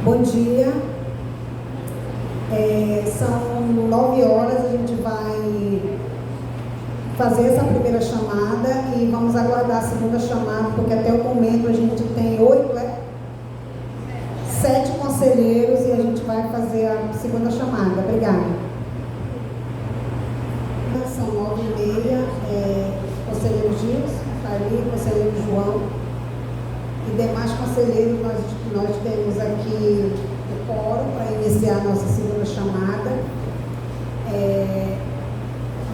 Bom dia. São 9 horas, a gente vai fazer essa primeira chamada e vamos aguardar a segunda chamada, porque até o momento a gente tem 7 conselheiros e a gente vai fazer a segunda chamada. Obrigada. São 9h30, conselheiro Gilson, está ali, conselheiro João e demais conselheiros. Nós temos aqui o quórum para iniciar a nossa segunda chamada.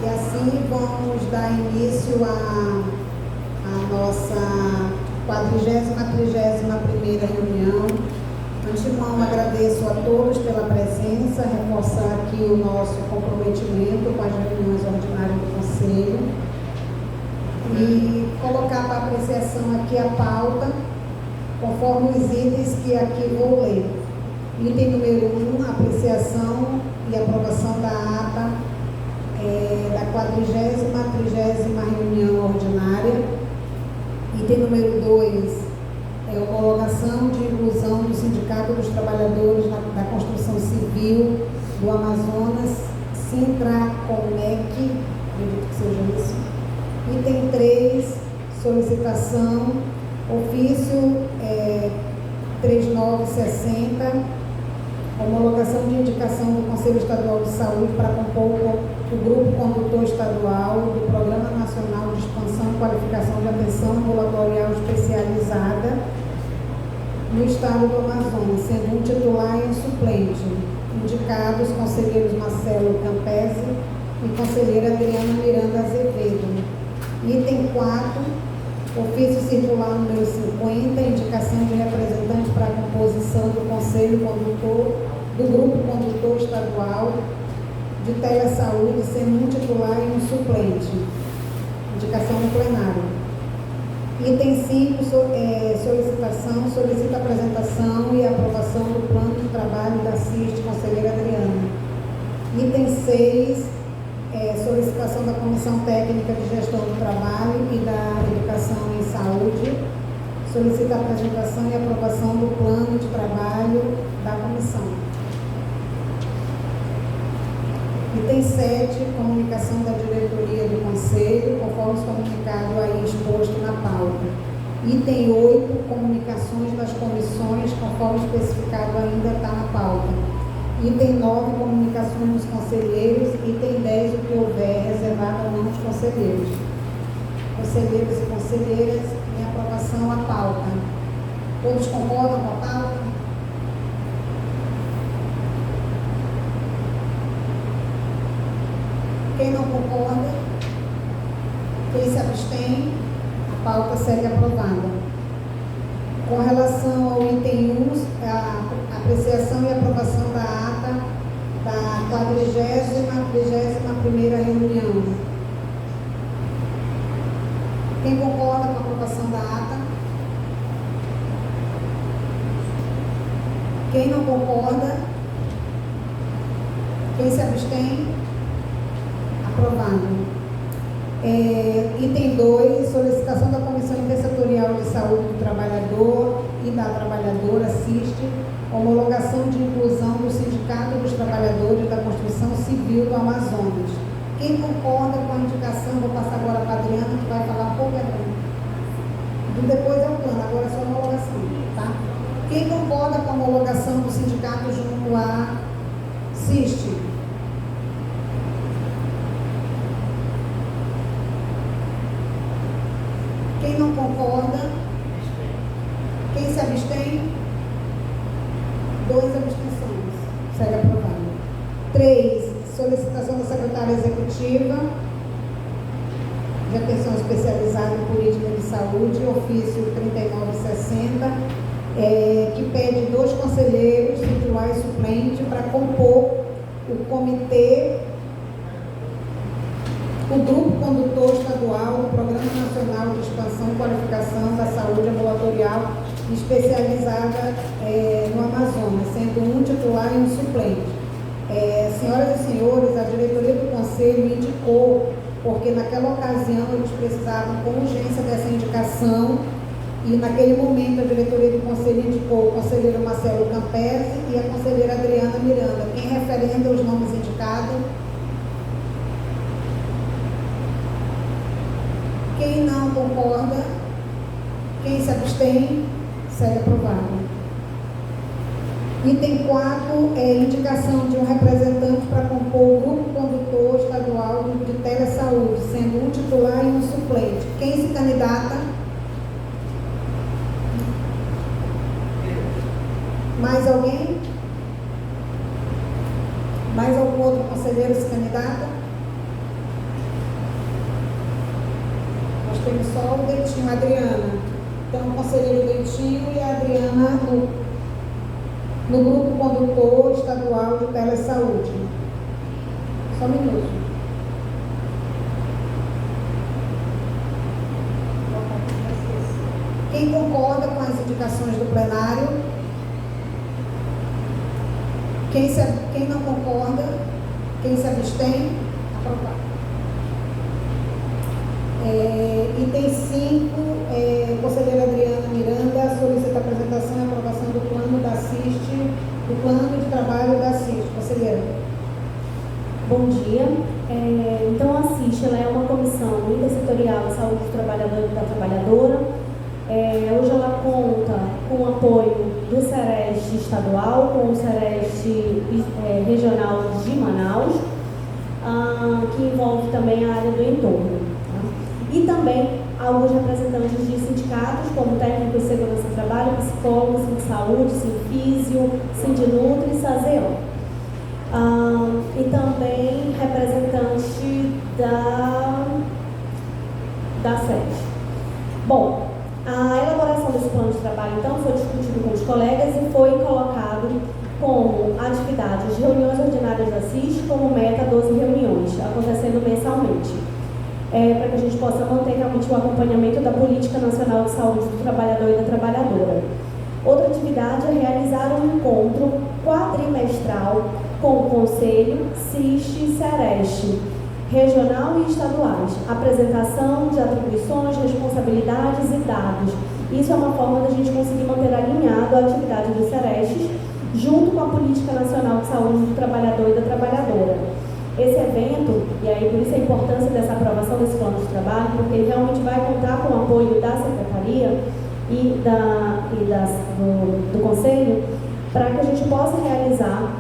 E assim vamos dar início à nossa 43ª reunião. Antemão, agradeço a todos pela presença, reforçar aqui o nosso comprometimento com as reuniões ordinárias do Conselho e colocar para apreciação aqui a pauta, conforme os itens que aqui vou ler. Item número 1, apreciação e aprovação da ata da 43ª reunião ordinária. Item número 2, homologação de inclusão do Sindicato dos Trabalhadores da Construção Civil do Amazonas, Sintracomec, acredito que seja isso. Item 3, solicitação, ofício 3960, homologação de indicação do Conselho Estadual de Saúde para compor o Grupo Condutor Estadual do Programa Nacional de Expansão e Qualificação de Atenção Ambulatorial Especializada no Estado do Amazonas, sendo um titular e um suplente. Indicados conselheiros Marcelo Campese e conselheira Adriana Miranda Azevedo. Item 4, ofício circular número 50, indicação de representante para a composição do Conselho Condutor, do Grupo Condutor Estadual de Telesaúde, sendo um titular e um suplente. Indicação no plenário. Item 5, solicitação, solicita apresentação e aprovação do plano de trabalho da CIST, conselheira Adriana. Item 6, solicitação da Comissão Técnica de Gestão do Trabalho e da Educação em Saúde. Solicita apresentação e aprovação do plano de trabalho da comissão. Item 7, comunicação da diretoria do Conselho, conforme comunicado aí exposto na pauta. Item 8, comunicações das comissões, conforme especificado ainda está na pauta. Item 9, comunicações dos conselheiros. Item 10, o que houver reservado ou não dos conselheiros. Conselheiros e conselheiras, em aprovação à pauta. Todos concordam com a pauta? Quem não concorda, quem se abstém, a pauta segue aprovada. Com relação ao item 1, a apreciação e aprovação da ata da 43ª reunião. Quem concorda com a aprovação da ata? Quem não concorda? Quem se abstém? Aprovado. Item 2, solicitação da Comissão Intersetorial de Saúde do Trabalhador e da Trabalhadora, CIST, homologação de inclusão do Sindicato dos Trabalhadores da Construção Civil do Amazonas. Quem concorda com a indicação, vou passar agora para a Adriana, que vai falar um pouco. Depois é o plano, agora é só a homologação, tá? Quem concorda com a homologação do sindicato junto à CIST? Quem não concorda? Quem se abstém? 2 abstenções. Segue aprovado. 3. Solicitação da secretária executiva de atenção especializada em política de saúde, ofício 3960, que pede 2 conselheiros, titular e suplente, para compor o comitê, o Grupo Condutor Estadual do Programa Nacional de Expansão e Qualificação da Saúde Ambulatorial Especializada no Amazonas, sendo um titular e um suplente. Senhoras e senhores, a diretoria do Conselho indicou, porque naquela ocasião eles precisavam com urgência dessa indicação, e naquele momento a diretoria do Conselho indicou o conselheiro conselheiro Marcelo Campese e a conselheira Adriana Miranda. Quem referenda os nomes indicados? Quem não concorda? Quem se abstém? Segue aprovado. Item 4 é indicação de um representante para compor o grupo condutor estadual de telesaúde, sendo um titular e um suplente. Quem se candidata? Mais alguém? Mais algum outro conselheiro se candidata? Nós temos só o Dentinho e a Adriana. Então, o conselheiro Dentinho e a Adriana no grupo condutor estadual de telesaúde. Só um minuto. Quem concorda com as indicações do plenário? Quem não concorda? Quem se abstém? Aprovado. Item 5, conselheira Adriana Miranda solicita a apresentação e aprovação do plano da CIST, do plano de trabalho da CIST. Conselheira. Bom dia. Então, a CIST ela é uma comissão intersetorial de saúde do trabalhador e da trabalhadora. Hoje ela conta com o apoio do SEREST estadual, com o SEREST regional de Manaus, que envolve também a área do entorno. E também alguns representantes de sindicatos, como técnicos de segurança do trabalho, psicólogos, Sinsaúde, Sinfísio, Sindinutri e SAZEO. E também representante da SES. Bom, a elaboração desse plano de trabalho, então, foi discutido com os colegas e foi colocado como atividade de reuniões ordinárias da CIST, como meta 12 reuniões, acontecendo mensalmente. Para que a gente possa manter realmente o acompanhamento da Política Nacional de Saúde do Trabalhador e da Trabalhadora. Outra atividade é realizar um encontro quadrimestral com o Conselho, CIST e SEREST, regional e estaduais, apresentação de atribuições, responsabilidades e dados. Isso é uma forma da gente conseguir manter alinhado a atividade do SEREST junto com a Política Nacional de Saúde do Trabalhador e da Trabalhadora. Esse evento, e aí por isso a importância dessa aprovação desse plano de trabalho, porque ele realmente vai contar com o apoio da Secretaria e do Conselho, para que a gente possa realizar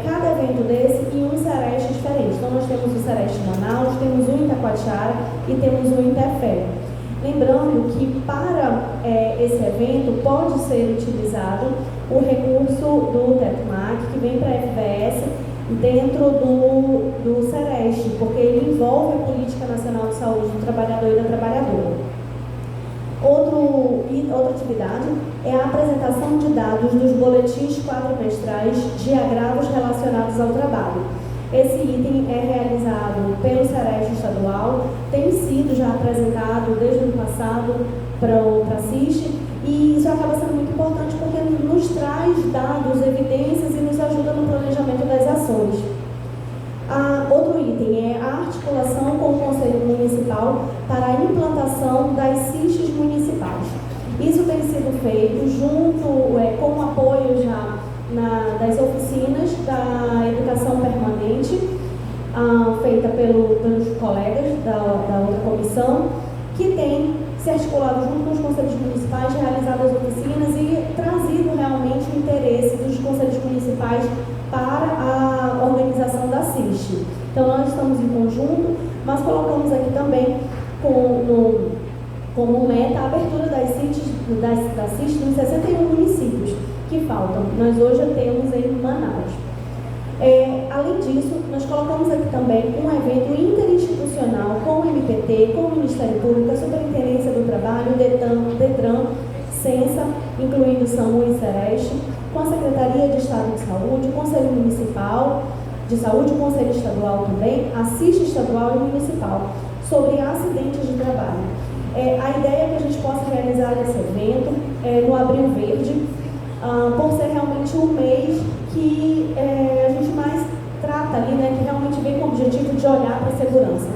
cada evento desse em um SEREST diferente. Então nós temos o SEREST Manaus, temos o Itacoatiara e temos o Interfé. Lembrando que para esse evento pode ser utilizado o recurso do TEPMAC, que vem para a FVS, dentro do SEREST, porque ele envolve a Política Nacional de Saúde do Trabalhador e da Trabalhadora. Outra atividade é a apresentação de dados dos boletins quadrimestrais de agravos relacionados ao trabalho. Esse item é realizado pelo SEREST estadual, tem sido já apresentado desde o ano passado para a CIST, e isso acaba sendo muito importante porque nos traz dados, evidências e nos ajuda no planejamento das ações. Outro item é a articulação com o Conselho Municipal para a implantação das CISTs municipais. Isso tem sido feito junto com o apoio já das oficinas da educação permanente, feita pelos colegas da outra comissão, que tem se articulado junto com os conselhos municipais, realizado as oficinas e trazido realmente o interesse dos conselhos municipais para a organização da CIST. Então, nós estamos em conjunto, mas colocamos aqui também como meta a abertura da CIST nos 61 municípios que faltam. Nós hoje já temos em Manaus. Além disso, nós colocamos aqui também um evento interinstitucional com o MPT, com o Ministério Público, a Superintendência do Trabalho, o DETRAN, CENSA, incluindo o SAMU e SEREST, com a Secretaria de Estado de Saúde, o Conselho Municipal de Saúde, o Conselho Estadual também, a CIST estadual e municipal, sobre acidentes de trabalho. A ideia é que a gente possa realizar esse evento no Abril Verde, por ser realmente um mês que a gente mais trata ali, né, que realmente vem com o objetivo de olhar para a segurança.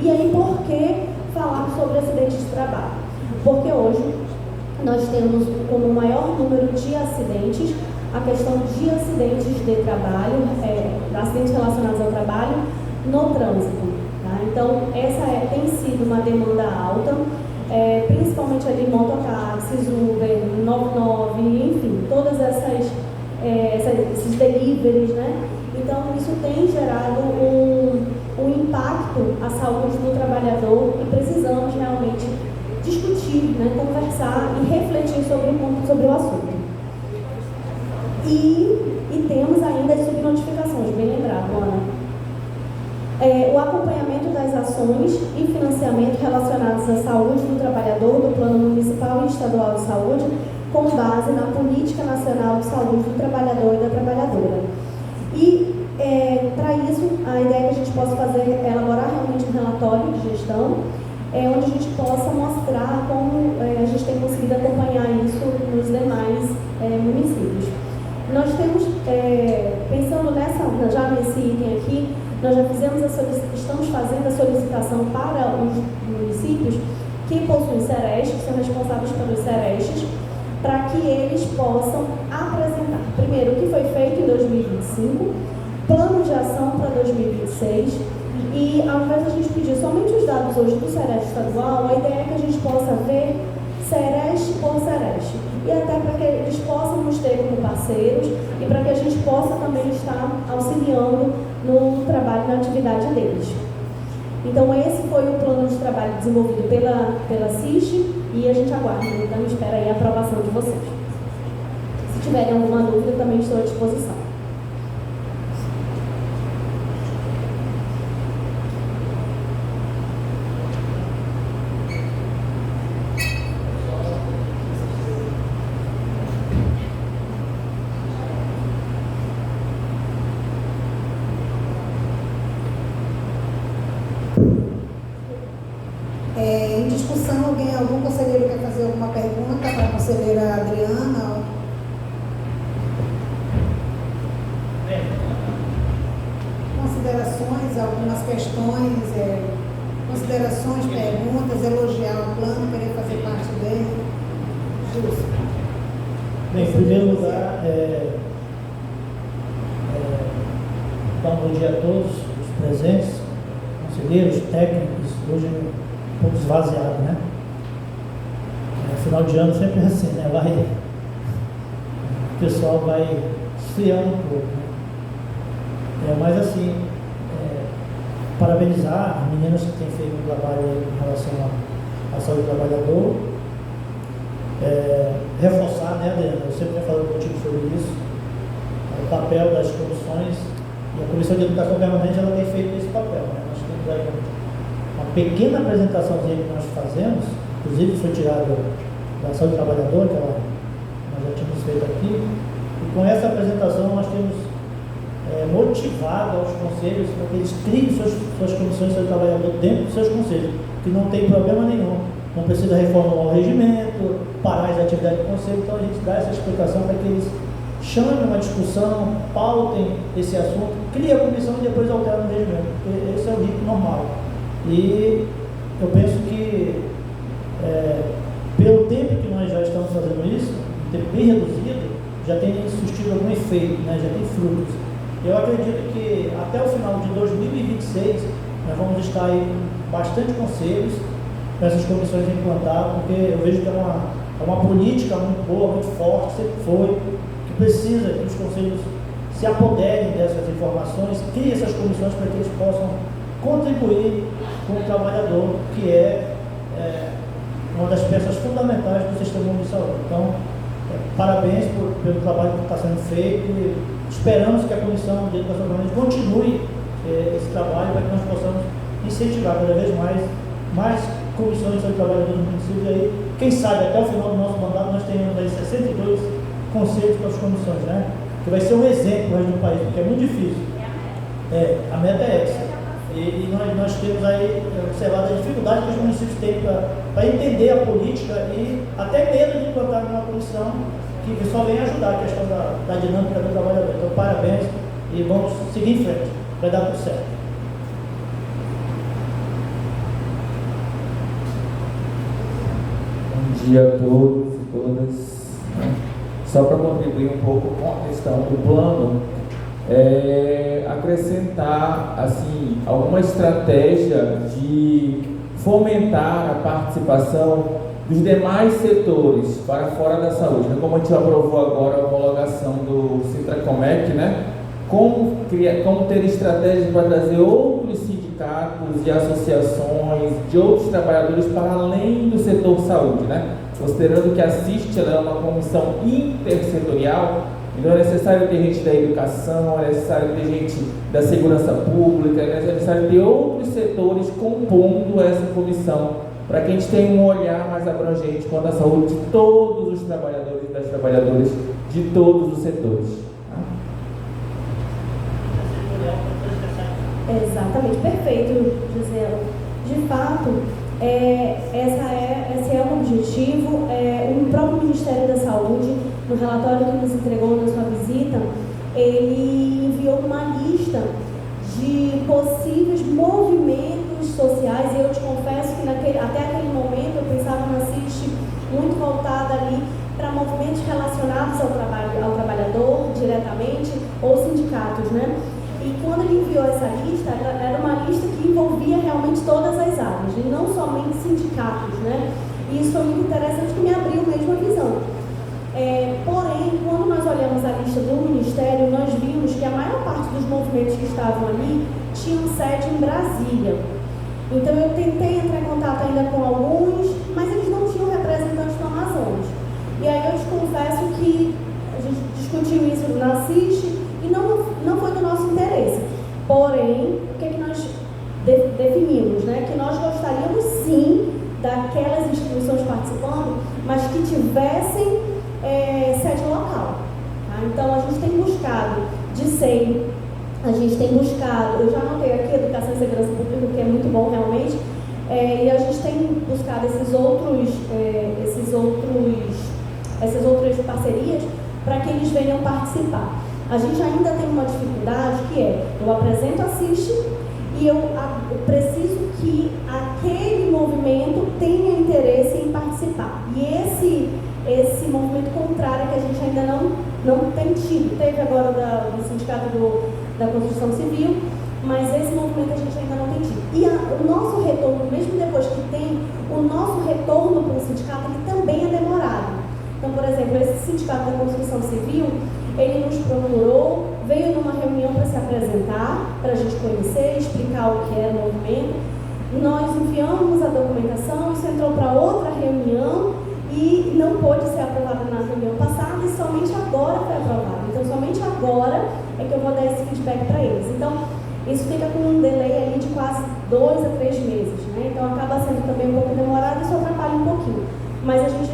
E aí, por que falar sobre acidentes de trabalho? Porque hoje nós temos como maior número de a questão de acidentes de trabalho, acidentes relacionados ao trabalho no trânsito. Tá? Então, essa tem sido uma demanda alta, principalmente ali mototáxis, Uber, 99, enfim, todas esses deliveries, né? Então, isso tem gerado um impacto à saúde do trabalhador e precisamos realmente discutir, né, conversar e refletir sobre o assunto. E temos ainda as subnotificações, bem lembrado, Ana. O acompanhamento das ações e financiamento relacionados à saúde do trabalhador do Plano Municipal e Estadual de Saúde, com base na Política Nacional de Saúde do Trabalhador e da Trabalhadora. E, para isso, a ideia é que a gente possa elaborar realmente um relatório de gestão, onde a gente possa mostrar como a gente tem conseguido acompanhar isso nos demais municípios. Nós temos, pensando já nesse item aqui, nós já estamos fazendo a solicitação para os municípios que possuem SEREST, que são responsáveis pelos SERESTs, para que eles possam apresentar, primeiro, o que foi feito em 2025, plano de ação para 2026, e ao invés de a gente pedir somente os dados hoje do SEREST estadual, a ideia é que a gente possa ver SEREST por SEREST, e até para que eles possam nos ter como parceiros e para que a gente possa também estar auxiliando no trabalho, na atividade deles. Então, esse foi o plano de trabalho desenvolvido pela CIST e a gente aguarda, então espera aí a aprovação de vocês. Se tiverem alguma dúvida, também estou à disposição. Em discussão, algum conselheiro quer fazer alguma pergunta para a conselheira Adriana? Considerações, algumas questões, considerações, perguntas, elogiar o plano, querer fazer parte dele? Justo. Bem, em primeiro lugar, dar um bom dia a todos os presentes, conselheiros, técnicos, hoje um pouco esvaziado, né? Final de ano sempre é assim, né? O pessoal vai esfriando um pouco, né? Mas assim, parabenizar as meninas que têm feito um trabalho em relação à saúde do trabalhador, reforçar, né, Adriana? Eu sempre tenho falado contigo sobre isso, o papel das comissões, e a Comissão de Educação Permanente ela tem feito esse papel, né? Nós temos aí uma pequena apresentaçãozinha que nós fazemos, inclusive foi tirada da saúde do trabalhador, que nós já tínhamos feito aqui, e com essa apresentação nós temos motivado aos conselhos para que eles criem suas comissões de saúde do trabalhador dentro dos seus conselhos, que não tem problema nenhum, não precisa reformular o regimento, parar as atividades do conselho, então a gente dá essa explicação para que eles chamem uma discussão, pautem esse assunto, criem a comissão e depois alteram o regimento, porque esse é o rito normal. E eu penso que pelo tempo que nós já estamos fazendo isso, um tempo bem reduzido, já tem surtido algum efeito, né? Já tem frutos. Eu acredito que até o final de 2026 nós vamos estar aí com bastante conselhos com essas comissões implantadas, porque eu vejo que é uma política muito boa, muito forte, sempre foi, que precisa que os conselhos se apoderem dessas informações, criem essas comissões para que eles possam contribuir com o trabalhador, que é uma das peças fundamentais do sistema de saúde. Então, parabéns pelo trabalho que está sendo feito e esperamos que a Comissão de Educação Permanente continue esse trabalho para que nós possamos incentivar cada vez mais comissões de trabalhadores no município. E aí, quem sabe, até o final do nosso mandato nós tenhamos aí 62 conselhos para as comissões, né? Que vai ser um exemplo do país, porque é muito difícil. A meta é essa. E nós temos aí observado a dificuldade que os municípios têm para entender a política e até medo de implantar uma comissão que só vem ajudar a questão da dinâmica do trabalhador. Então, parabéns e vamos seguir em frente, vai dar tudo certo. Bom dia a todos e todas. só para contribuir um pouco com a questão do plano, acrescentar assim, alguma estratégia de fomentar a participação dos demais setores para fora da saúde, né? Como a gente aprovou agora a homologação do Sintracomec, né? Como ter estratégias para trazer outros sindicatos e associações de outros trabalhadores para além do setor saúde, né? Considerando que a CIST é uma comissão intersetorial, então é necessário ter gente da educação, é necessário ter gente da segurança pública, é necessário ter outros setores compondo essa comissão, para que a gente tenha um olhar mais abrangente quanto à saúde de todos os trabalhadores e das trabalhadoras de todos os setores. Exatamente, perfeito, Gisela. De fato, esse é um objetivo. O próprio Ministério da Saúde, no relatório que nos entregou na sua visita, ele enviou uma lista de possíveis movimentos sociais, e eu te confesso que até aquele momento eu pensava na CIST muito voltada ali para movimentos relacionados ao trabalhador diretamente, ou sindicatos, né? E quando ele enviou essa lista, era uma lista que envolvia realmente todas as áreas, e não somente sindicatos, né? E isso foi muito interessante, que me abriu mesmo a visão. Porém, quando nós olhamos a lista do Ministério, nós vimos que a maior parte dos movimentos que estavam ali tinham sede em Brasília. Então eu tentei entrar em contato ainda com alguns, mas eles não tinham representantes no Amazonas. E aí eu te confesso que a gente discutiu isso na CIST e não foi do nosso interesse. Porém, o que nós definimos, né? Que nós gostaríamos sim daquelas instituições participando, mas que tivessem sede local. Tá? Então a gente tem buscado DICEI, a gente tem buscado, eu já anotei aqui Educação e Segurança Pública, que é muito bom realmente, e a gente tem buscado essas outras parcerias para que eles venham participar. A gente ainda tem uma dificuldade, que eu apresento a CIST e eu preciso que aquele movimento tenha interesse em participar. E esse movimento contrário é que a gente ainda não tem tido. Teve agora do Sindicato da Construção Civil, mas esse movimento a gente ainda não tem tido. E o nosso retorno, mesmo depois que tem, o nosso retorno para o sindicato, ele também é demorado. Então, por exemplo, esse Sindicato da Construção Civil, ele nos procurou, veio numa reunião para se apresentar, para a gente conhecer, explicar o que era o movimento. Nós enviamos a documentação, isso entrou para outra reunião e não pôde ser aprovada na reunião passada, e somente agora foi aprovada. Então, somente agora é que eu vou dar esse feedback para eles. Então, isso fica com um delay ali de quase 2 a 3 meses, né? Então, acaba sendo também um pouco demorado e isso atrapalha um pouquinho. Mas a gente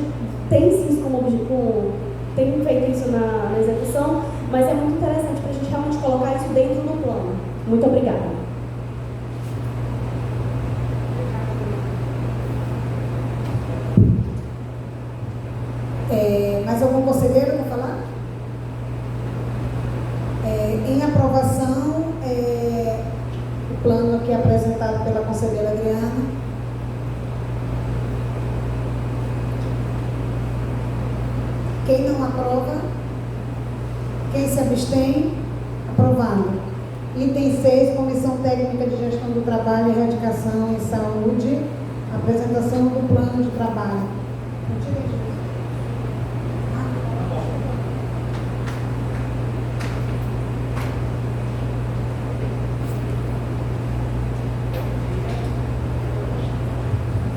tem sim como objetivo, tem feito isso na execução, mas é muito interessante para a gente realmente colocar isso dentro do plano. Muito obrigada. Mais algum conselheiro quer falar? Em aprovação, o plano aqui apresentado pela conselheira Adriana. Quem não aprova? Quem se abstém? Aprovado. Item 6, Comissão Técnica de Gestão do Trabalho, Erradicação e Saúde. Apresentação do plano de trabalho.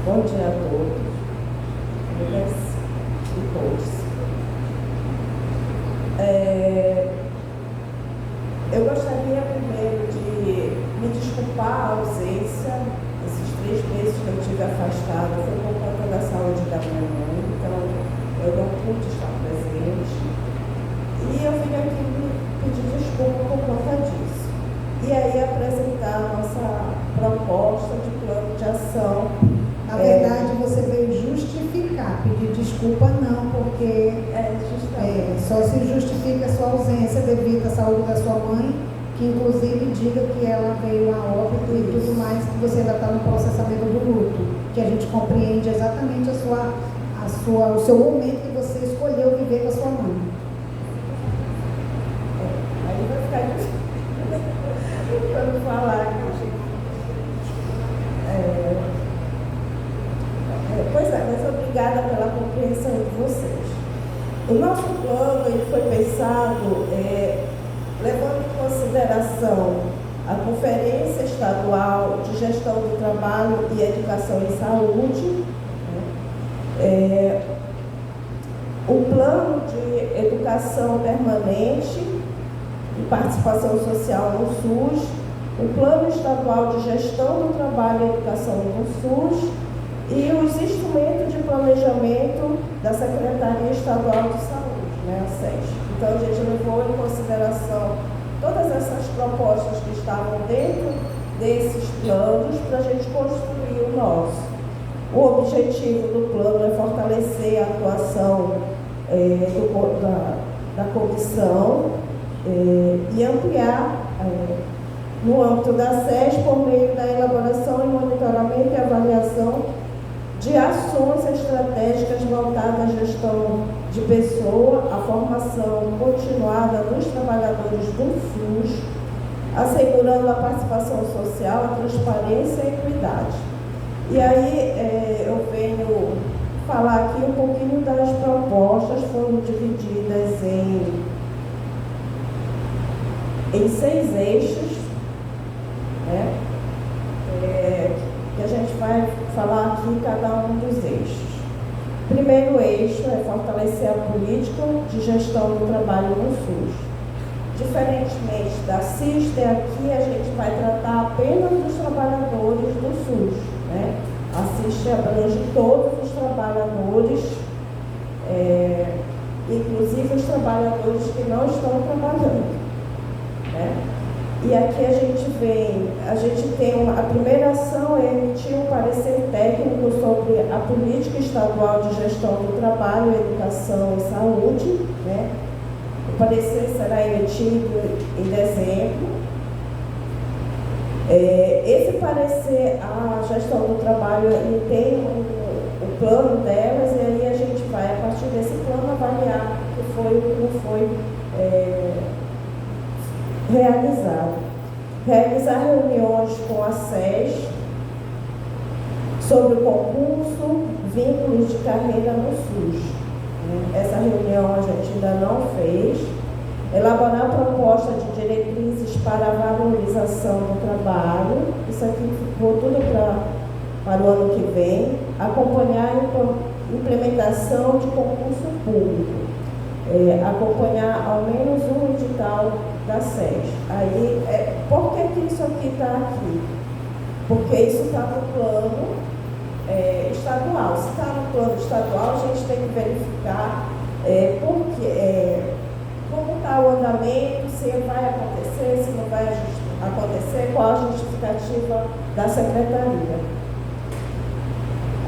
Bom dia a todos, amigas e todos. Eu gostaria primeiro de me desculpar a ausência. Esses 3 meses que eu tive afastada foi por conta da saúde da minha mãe, então eu não pude estar presente. E eu vim aqui me pedir desculpa por conta disso. E aí apresentar a nossa proposta de plano de ação. Na verdade, você veio justificar, pedir desculpa não, porque só se justifica a sua ausência devido à saúde da sua mãe, que inclusive diga que ela veio a óbito e tudo mais, que você ainda está no processamento do luto, que a gente compreende exatamente o seu momento que você escolheu viver com a sua mãe. plano ele foi pensado levando em consideração a Conferência Estadual de Gestão do Trabalho e Educação em Saúde, né? O Plano de Educação Permanente e Participação Social no SUS, o Plano Estadual de Gestão do Trabalho e Educação no SUS e os instrumentos de planejamento da Secretaria Estadual de Saúde, né, a SES. Então, a gente levou em consideração todas essas propostas que estavam dentro desses planos para a gente construir o nosso. O objetivo do plano é fortalecer a atuação da comissão e ampliar no âmbito da SES por meio da elaboração e monitoramento e avaliação de ações estratégicas voltadas à gestão de pessoa, à formação continuada dos trabalhadores do SUS, assegurando a participação social, a transparência e a equidade. E aí eu venho falar aqui um pouquinho das propostas, foram divididas em 6 eixos, né? Que a gente vai falar aqui cada um dos eixos. Primeiro eixo é fortalecer a política de gestão do trabalho no SUS. Diferentemente da CIST, aqui a gente vai tratar apenas dos trabalhadores do SUS, né? A CIST abrange todos os trabalhadores, inclusive os trabalhadores que não estão trabalhando, né? E aqui a gente tem a primeira ação é emitir um parecer técnico sobre a política estadual de gestão do trabalho, educação e saúde, né? O parecer será emitido em dezembro. Esse parecer, a gestão do trabalho, ele tem o plano delas, e aí a gente vai, a partir desse plano, avaliar o que foi e o que não foi realizado. Realizar reuniões com a SES sobre o concurso, vínculos de carreira no SUS. Essa reunião a gente ainda não fez. Elaborar proposta de diretrizes para a valorização do trabalho. Isso aqui ficou tudo para o ano que vem. Acompanhar a implementação de concurso público. Acompanhar ao menos um edital da SES. Aí, por que isso aqui está aqui? Porque isso está no plano estadual. Se está no plano estadual, a gente tem que verificar como está o andamento, se vai acontecer, se não vai acontecer, qual a justificativa da secretaria.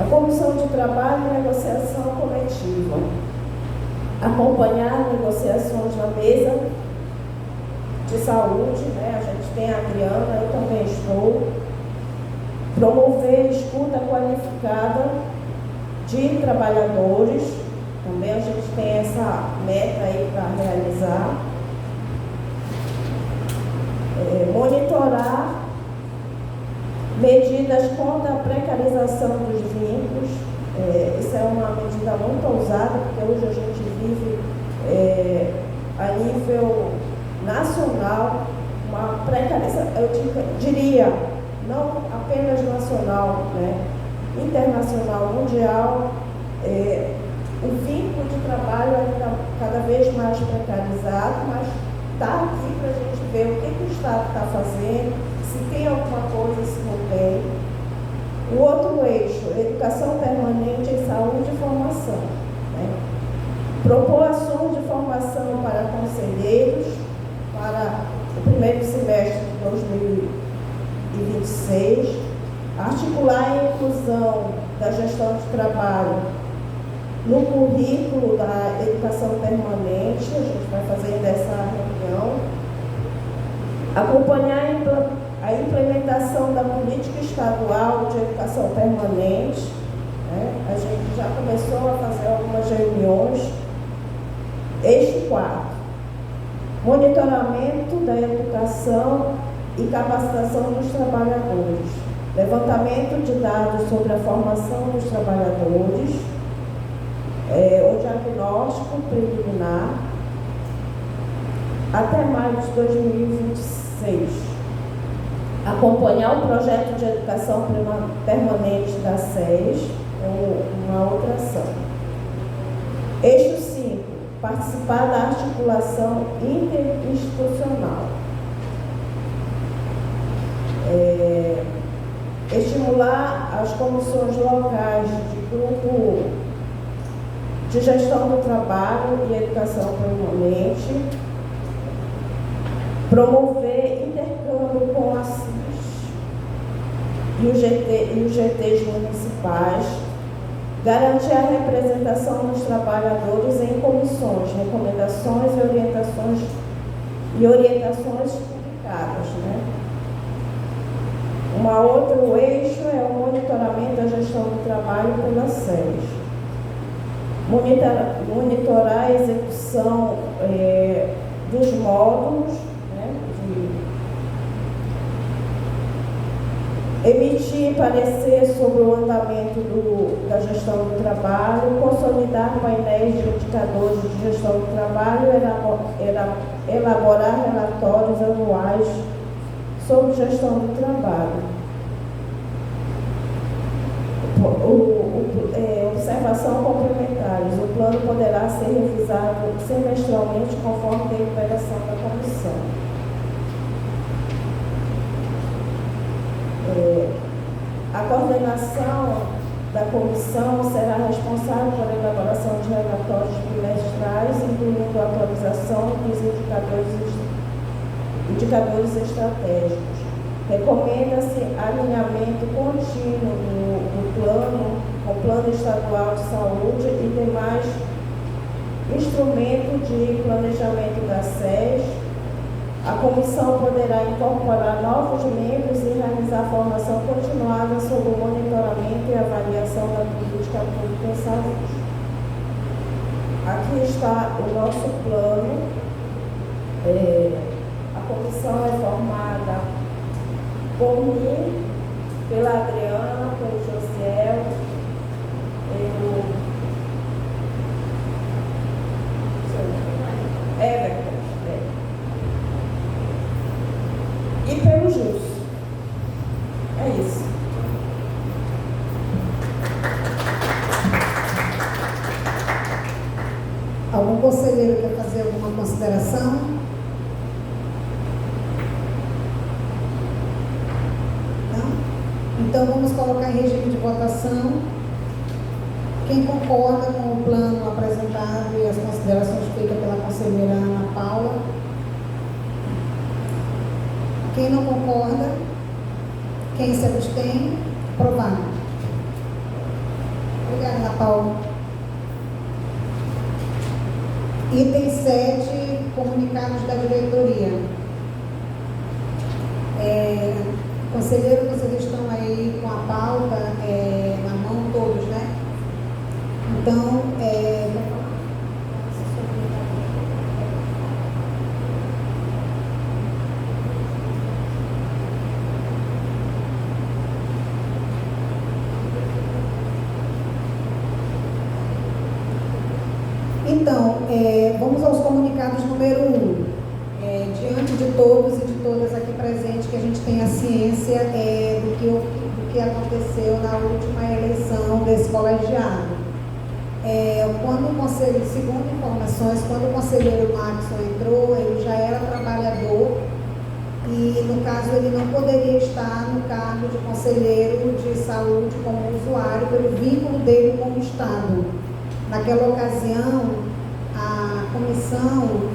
A Comissão de Trabalho e Negociação Coletiva. Acompanhar negociações na mesa de saúde, né? A gente tem a Adriana, eu também estou. Promover escuta qualificada de trabalhadores, também a gente tem essa meta aí para realizar. Monitorar medidas contra a precarização dos vínculos. Isso é uma medida muito ousada, porque hoje a gente vive a nível nacional uma precarização, eu diria, não apenas nacional, né? Internacional, mundial. O vínculo de trabalho ainda cada vez mais precarizado, mas está aqui para a gente ver o que o Estado está fazendo, se tem alguma coisa, se não tem. O outro eixo, educação permanente em saúde e formação, né? Propor ações de formação para conselheiros para o primeiro semestre de 2026, articular a inclusão da gestão de trabalho no currículo da educação permanente, a gente vai fazer dessa reunião, acompanhar a implementação da política estadual de educação permanente, né? A gente já começou a fazer algumas reuniões. Eixo 4, monitoramento da educação e capacitação dos trabalhadores, levantamento de dados sobre a formação dos trabalhadores, o diagnóstico preliminar até maio de 2026. Acompanhar o projeto de educação permanente da SES é uma outra ação. Eixo 5. Participar da articulação interinstitucional. Estimular as comissões locais de grupo de gestão do trabalho e educação permanente, promover intercâmbio com a CIS e os GTs municipais, garantir a representação dos trabalhadores em comissões, recomendações e orientações publicadas, né? Outro eixo é o monitoramento da gestão do trabalho pela SES. Monitorar a execução dos módulos, né, emitir parecer sobre o andamento da gestão do trabalho, consolidar painéis de indicadores de gestão do trabalho, elaborar relatórios anuais sobre gestão do trabalho. Observação complementares. O plano poderá ser revisado semestralmente conforme a deliberação da comissão. A coordenação da comissão será responsável pela elaboração de relatórios trimestrais, incluindo a atualização dos indicadores estratégicos. Recomenda-se alinhamento contínuo do plano, com o Plano Estadual de Saúde e demais instrumentos de planejamento da SES. A comissão poderá incorporar novos membros e realizar formação continuada sobre o monitoramento e avaliação da política pública em saúde. Aqui está o nosso plano. A comissão é formada por mim, pela Adriana, pelo Josiel, Everton, e pelo Jus. É isso. Algum conselheiro quer fazer alguma consideração? Então, vamos colocar em regime de votação. Quem concorda com o plano apresentado e as considerações feitas pela conselheira Ana Paula? Quem não concorda? Quem se abstém? Aprovado. Obrigada, Ana Paula. Item 7, comunicados da diretoria. Conselheiro, vocês estão aí com a pauta na mão, todos, né? Então, vamos aos comunicados número 1. Diante de todos e de todas aqui presentes, que a gente tenha ciência do que aconteceu na última eleição desse colegiado. Quando o conselho, segundo informações, quando o conselheiro Maxson entrou, ele já era trabalhador e, no caso, ele não poderia estar no cargo de conselheiro de saúde como usuário pelo vínculo dele com o Estado. Naquela ocasião, a comissão,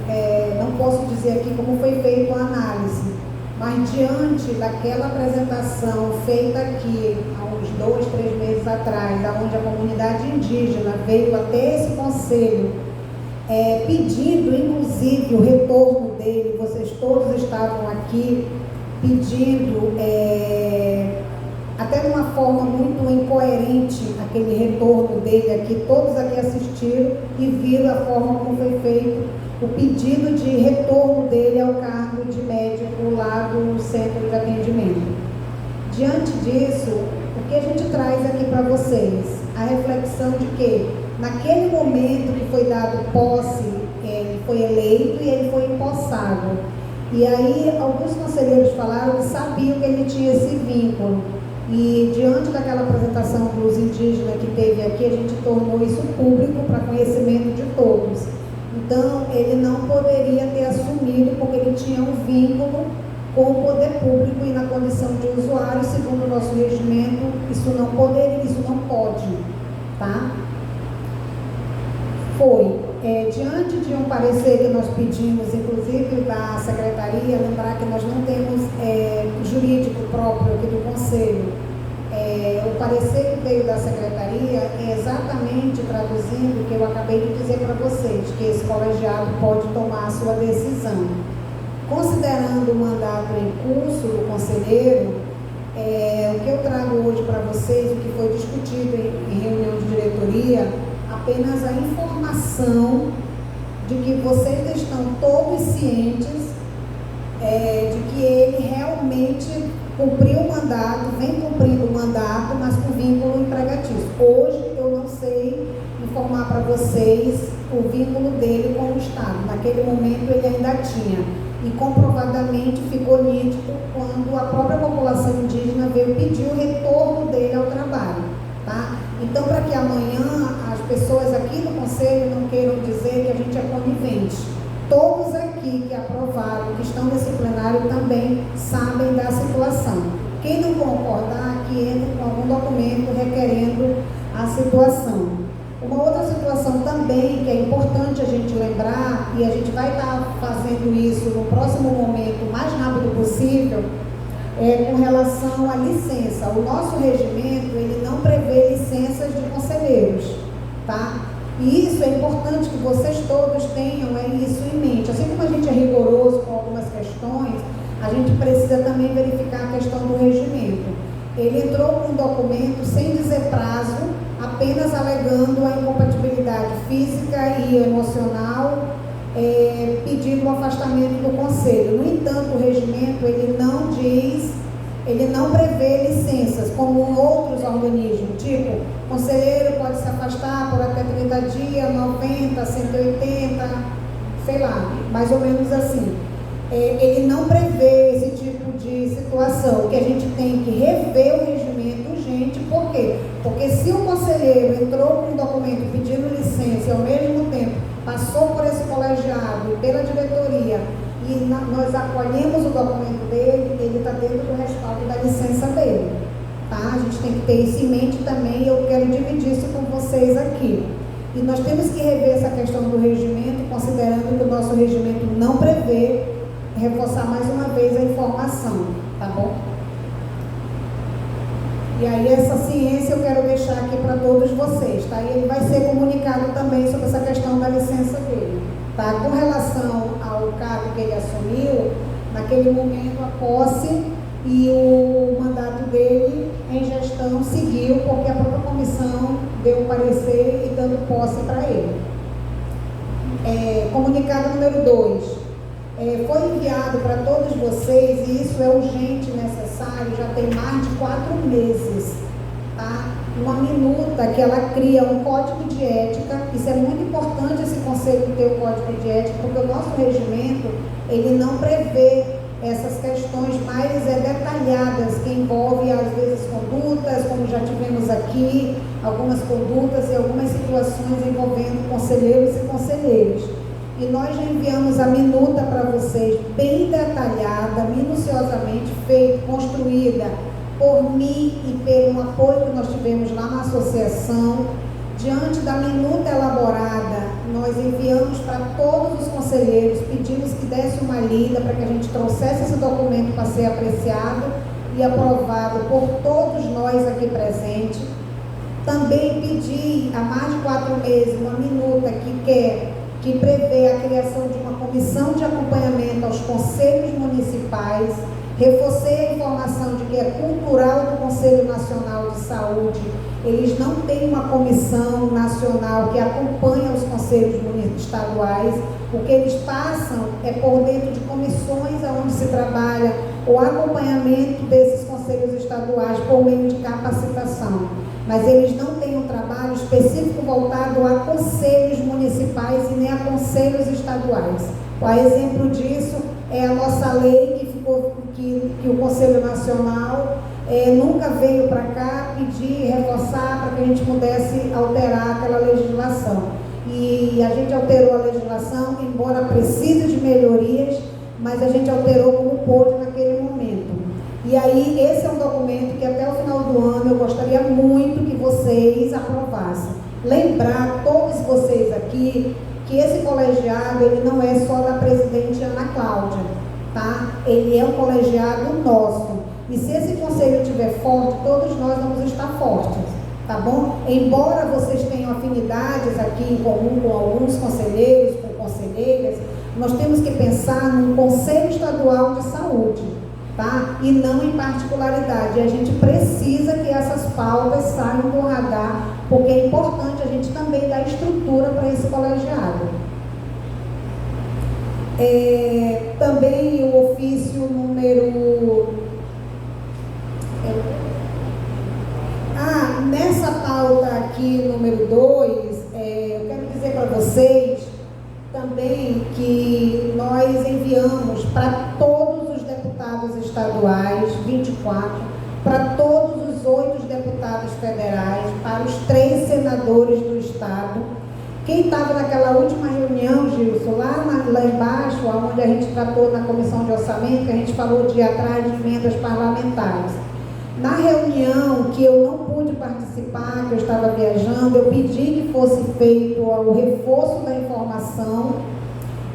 não posso dizer aqui como foi feita a análise, mas diante daquela apresentação feita aqui há uns 2, 3 meses atrás, onde a comunidade indígena veio até esse conselho pedindo, inclusive, o retorno dele, vocês todos estavam aqui pedindo, até de uma forma muito incoerente, aquele retorno dele aqui, todos aqui assistiram e viram a forma como foi feito o pedido de retorno dele ao cargo de médico lá do centro de atendimento. Diante disso, o que a gente traz aqui para vocês? A reflexão de que naquele momento que foi dado posse, ele foi eleito e ele foi empossado. E aí alguns conselheiros falaram que sabiam que ele tinha esse vínculo. E diante daquela apresentação dos indígenas que teve aqui, a gente tornou isso público para conhecimento de todos. Então, ele não poderia ter assumido, porque ele tinha um vínculo com o poder público e na condição de usuário, segundo o nosso regimento, isso não pode, tá? Diante de um parecer que nós pedimos, inclusive da secretaria, lembrar que nós não temos jurídico próprio aqui do Conselho. O parecer que veio da secretaria é exatamente traduzindo o que eu acabei de dizer para vocês, que esse colegiado pode tomar a sua decisão. Considerando o mandato em curso do conselheiro, o que eu trago hoje para vocês, o que foi discutido em reunião de diretoria, apenas a informação de que vocês estão todos cientes de que ele realmente cumpriu o mandato, vem cumprindo o mandato, mas com vínculo empregatício. Hoje eu não sei informar para vocês o vínculo dele com o Estado. Naquele momento ele ainda tinha. E comprovadamente ficou nítido quando a própria população indígena veio pedir o retorno dele ao trabalho, tá? Então, para que amanhã as pessoas aqui do Conselho não queiram dizer que a gente é conivente. Todos aqui que aprovaram, que estão nesse plenário, também sabem da situação. Quem não concordar, que entre com algum documento requerendo a situação. Uma outra situação também que é importante a gente lembrar, e a gente vai estar fazendo isso no próximo momento, o mais rápido possível, é com relação à licença. O nosso regimento, ele não prevê licenças de conselheiros, tá? E isso é importante que vocês todos tenham isso em mente. Assim como a gente é rigoroso com algumas questões, a gente precisa também verificar a questão do regimento. Ele entrou com um documento sem dizer prazo, apenas alegando a incompatibilidade física e emocional, pedindo o afastamento do conselho. No entanto, o regimento, ele não prevê licenças, como em outros organismos, tipo, o conselheiro pode se afastar por até 30 dias, 90, 180, sei lá, mais ou menos assim. Ele não prevê esse tipo de situação, que a gente tem que rever o regimento urgente. Por quê? Porque se o conselheiro entrou com um documento pedindo licença e ao mesmo tempo passou por esse colegiado e pela diretoria e nós acolhemos o documento dele, ele está dentro do respaldo da licença dele, tá? A gente tem que ter isso em mente também, e eu quero dividir isso com vocês aqui. E nós temos que rever essa questão do regimento, considerando que o nosso regimento não prevê, reforçar mais uma vez a informação, tá bom? E aí essa ciência eu quero deixar aqui para todos vocês, tá? E ele vai ser comunicado também sobre essa questão da licença dele, tá? Com relação ao cargo que ele assumiu, naquele momento a posse e o mandato dele em gestão seguiu, porque a própria comissão deu um parecer e dando posse para ele. Comunicado número 2. Foi enviado para todos vocês, e isso é urgente e necessário, já tem mais de 4 meses, tá? Uma minuta que ela cria um código de ética. Isso é muito importante, esse conselho ter o código de ética, porque o nosso regimento, ele não prevê essas questões mais detalhadas, que envolvem às vezes condutas, como já tivemos aqui, algumas condutas e algumas situações envolvendo conselheiros e conselheiras. E nós já enviamos a minuta para vocês, bem detalhada, minuciosamente feita, construída por mim e pelo apoio que nós tivemos lá na associação. Diante da minuta elaborada, nós enviamos para todos os conselheiros, pedimos que desse uma lida para que a gente trouxesse esse documento para ser apreciado e aprovado por todos nós aqui presentes. Também pedi há mais de 4 meses uma minuta que prevê a criação de uma comissão de acompanhamento aos conselhos municipais. Reforcei a informação de que é cultural do Conselho Nacional de Saúde. Eles não têm uma comissão nacional que acompanha os conselhos estaduais. O que eles passam é por dentro de comissões onde se trabalha o acompanhamento desses conselhos estaduais por meio de capacitação. mas eles não têm um trabalho específico voltado a conselhos municipais e nem a conselhos estaduais. O exemplo disso é a nossa lei que o Conselho Nacional nunca veio para cá pedir, reforçar para que a gente pudesse alterar aquela legislação. E a gente alterou a legislação, embora precise de melhorias, mas a gente alterou como pôde naquele momento. E aí, esse é um documento que até o final do ano eu gostaria muito que vocês aprovassem. Lembrar, todos vocês aqui, que esse colegiado, ele não é só da presidente Ana Cláudia, tá? Ele é um colegiado nosso. E se esse conselho estiver forte, todos nós vamos estar fortes, tá bom? Embora vocês tenham afinidades aqui em comum com alguns conselheiros, com conselheiras, nós temos que pensar num Conselho Estadual de Saúde, tá? E não em particularidade. A gente precisa que essas pautas saiam do radar, porque é importante a gente também dar estrutura para esse colegiado. Também o ofício número... nessa pauta aqui, número 2, eu quero dizer para vocês também que nós enviamos para todos os deputados estaduais, 24, para todos os 8 deputados federais, para os 3 senadores do estado. Quem estava naquela última reunião, Gilson, lá embaixo, onde a gente tratou na comissão de orçamento, que a gente falou de ir atrás de emendas parlamentares. Na reunião que eu não pude participar, que eu estava viajando, eu pedi que fosse feito o reforço da informação,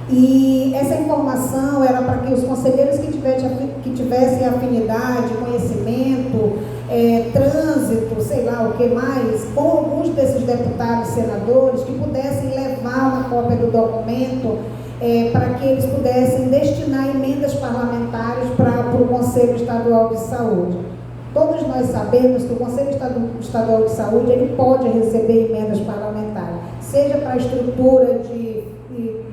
e essa informação era para que os conselheiros que tivessem afinidade, conhecimento, trânsito, sei lá o que mais, com alguns desses deputados e senadores, que pudessem levar uma cópia do documento para que eles pudessem destinar emendas parlamentares para o Conselho Estadual de Saúde. Todos nós sabemos que o Conselho Estadual de Saúde ele pode receber emendas parlamentares, seja para a estrutura de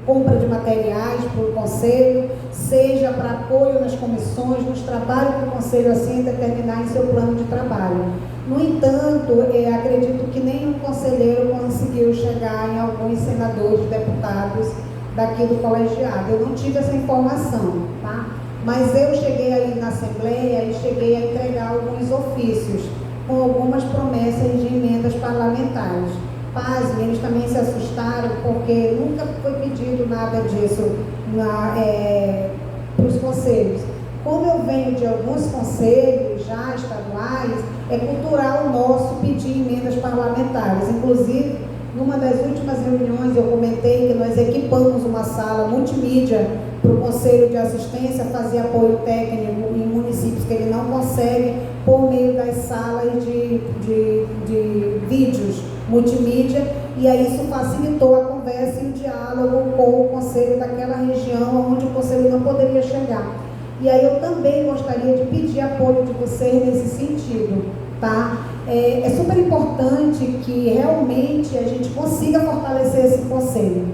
compra de materiais para o Conselho, seja para apoio nas comissões, nos trabalhos que o Conselho assim determinar em seu plano de trabalho. No entanto, acredito que nenhum conselheiro conseguiu chegar em alguns senadores, deputados daqui do colegiado. Eu não tive essa informação, tá? Mas eu cheguei aí na Assembleia e cheguei a entregar alguns ofícios com algumas promessas de emendas parlamentares. Pasmem, eles também se assustaram porque nunca foi pedido nada disso para os conselhos. Como eu venho de alguns conselhos já estaduais, é cultural nosso pedir emendas parlamentares. Inclusive, numa das últimas reuniões eu comentei que nós equipamos uma sala multimídia para o Conselho de Assistência fazer apoio técnico em municípios que ele não consegue por meio das salas de vídeos multimídia, e aí isso facilitou a conversa e o diálogo com o Conselho daquela região onde o Conselho não poderia chegar. E aí eu também gostaria de pedir apoio de vocês nesse sentido, tá? É super importante que realmente a gente consiga fortalecer esse Conselho,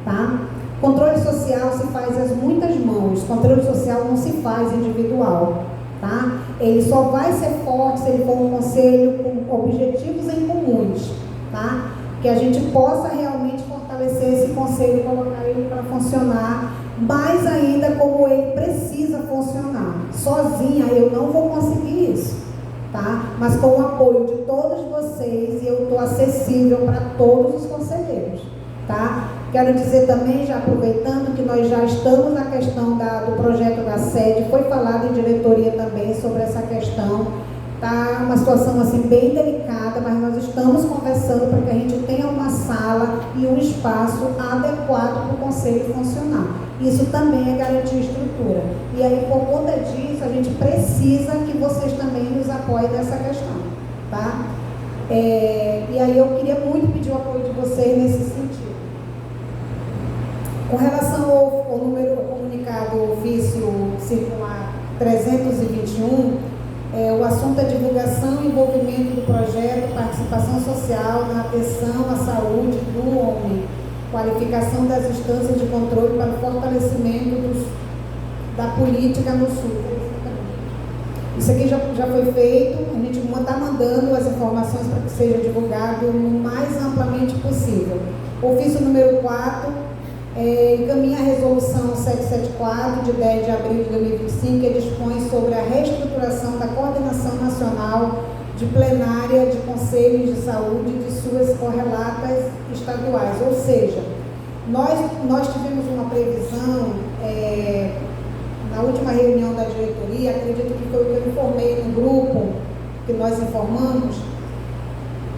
tá? Controle social se faz às muitas mãos, controle social não se faz individual, tá? Ele só vai ser forte se ele for um conselho com objetivos em comuns, tá? Que a gente possa realmente fortalecer esse conselho e colocar ele para funcionar, mais ainda como ele precisa funcionar. Sozinha eu não vou conseguir isso, tá? Mas com o apoio de todos vocês, eu estou acessível para todos os conselheiros, tá? Quero dizer também, já aproveitando, que nós já estamos na questão do projeto da sede, foi falado em diretoria também sobre essa questão, tá uma situação assim bem delicada, mas nós estamos conversando para que a gente tenha uma sala e um espaço adequado para o conselho funcionar. Isso também é garantir estrutura. E aí, por conta disso, a gente precisa que vocês também nos apoiem nessa questão, tá? E aí eu queria muito pedir o apoio de vocês nesse sentido. Com relação ao número comunicado ofício circular 321, o assunto é divulgação e envolvimento do projeto, participação social na atenção à saúde do homem, qualificação das instâncias de controle para o fortalecimento da política no Sul. Isso aqui já foi feito, a gente está mandando as informações para que seja divulgado o mais amplamente possível. Ofício número 4, encaminha a resolução 774, de 10 de abril de 2025, que dispõe sobre a reestruturação da Coordenação Nacional de Plenária de Conselhos de Saúde e de suas correlatas estaduais. Ou seja, nós tivemos uma previsão, na última reunião da diretoria, acredito que foi o que eu informei no grupo, que nós informamos,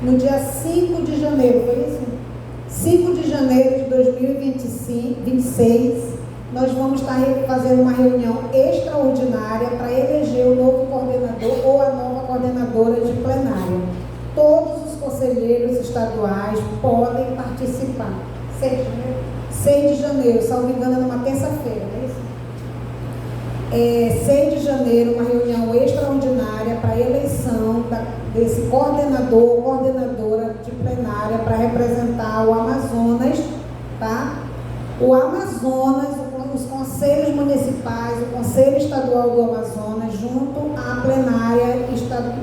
no dia 5 de janeiro, foi isso? 5 de janeiro de 2026, nós vamos estar fazendo uma reunião extraordinária para eleger o novo coordenador ou a nova coordenadora de plenária. Todos os conselheiros estaduais podem participar. 6 de janeiro, salvo engano, numa terça-feira, não é isso? 6 de janeiro, uma reunião extraordinária para a eleição desse coordenador ou coordenadora de plenária para representar o Amazonas, tá? O Amazonas, os conselhos municipais, o Conselho Estadual do Amazonas, junto à plenária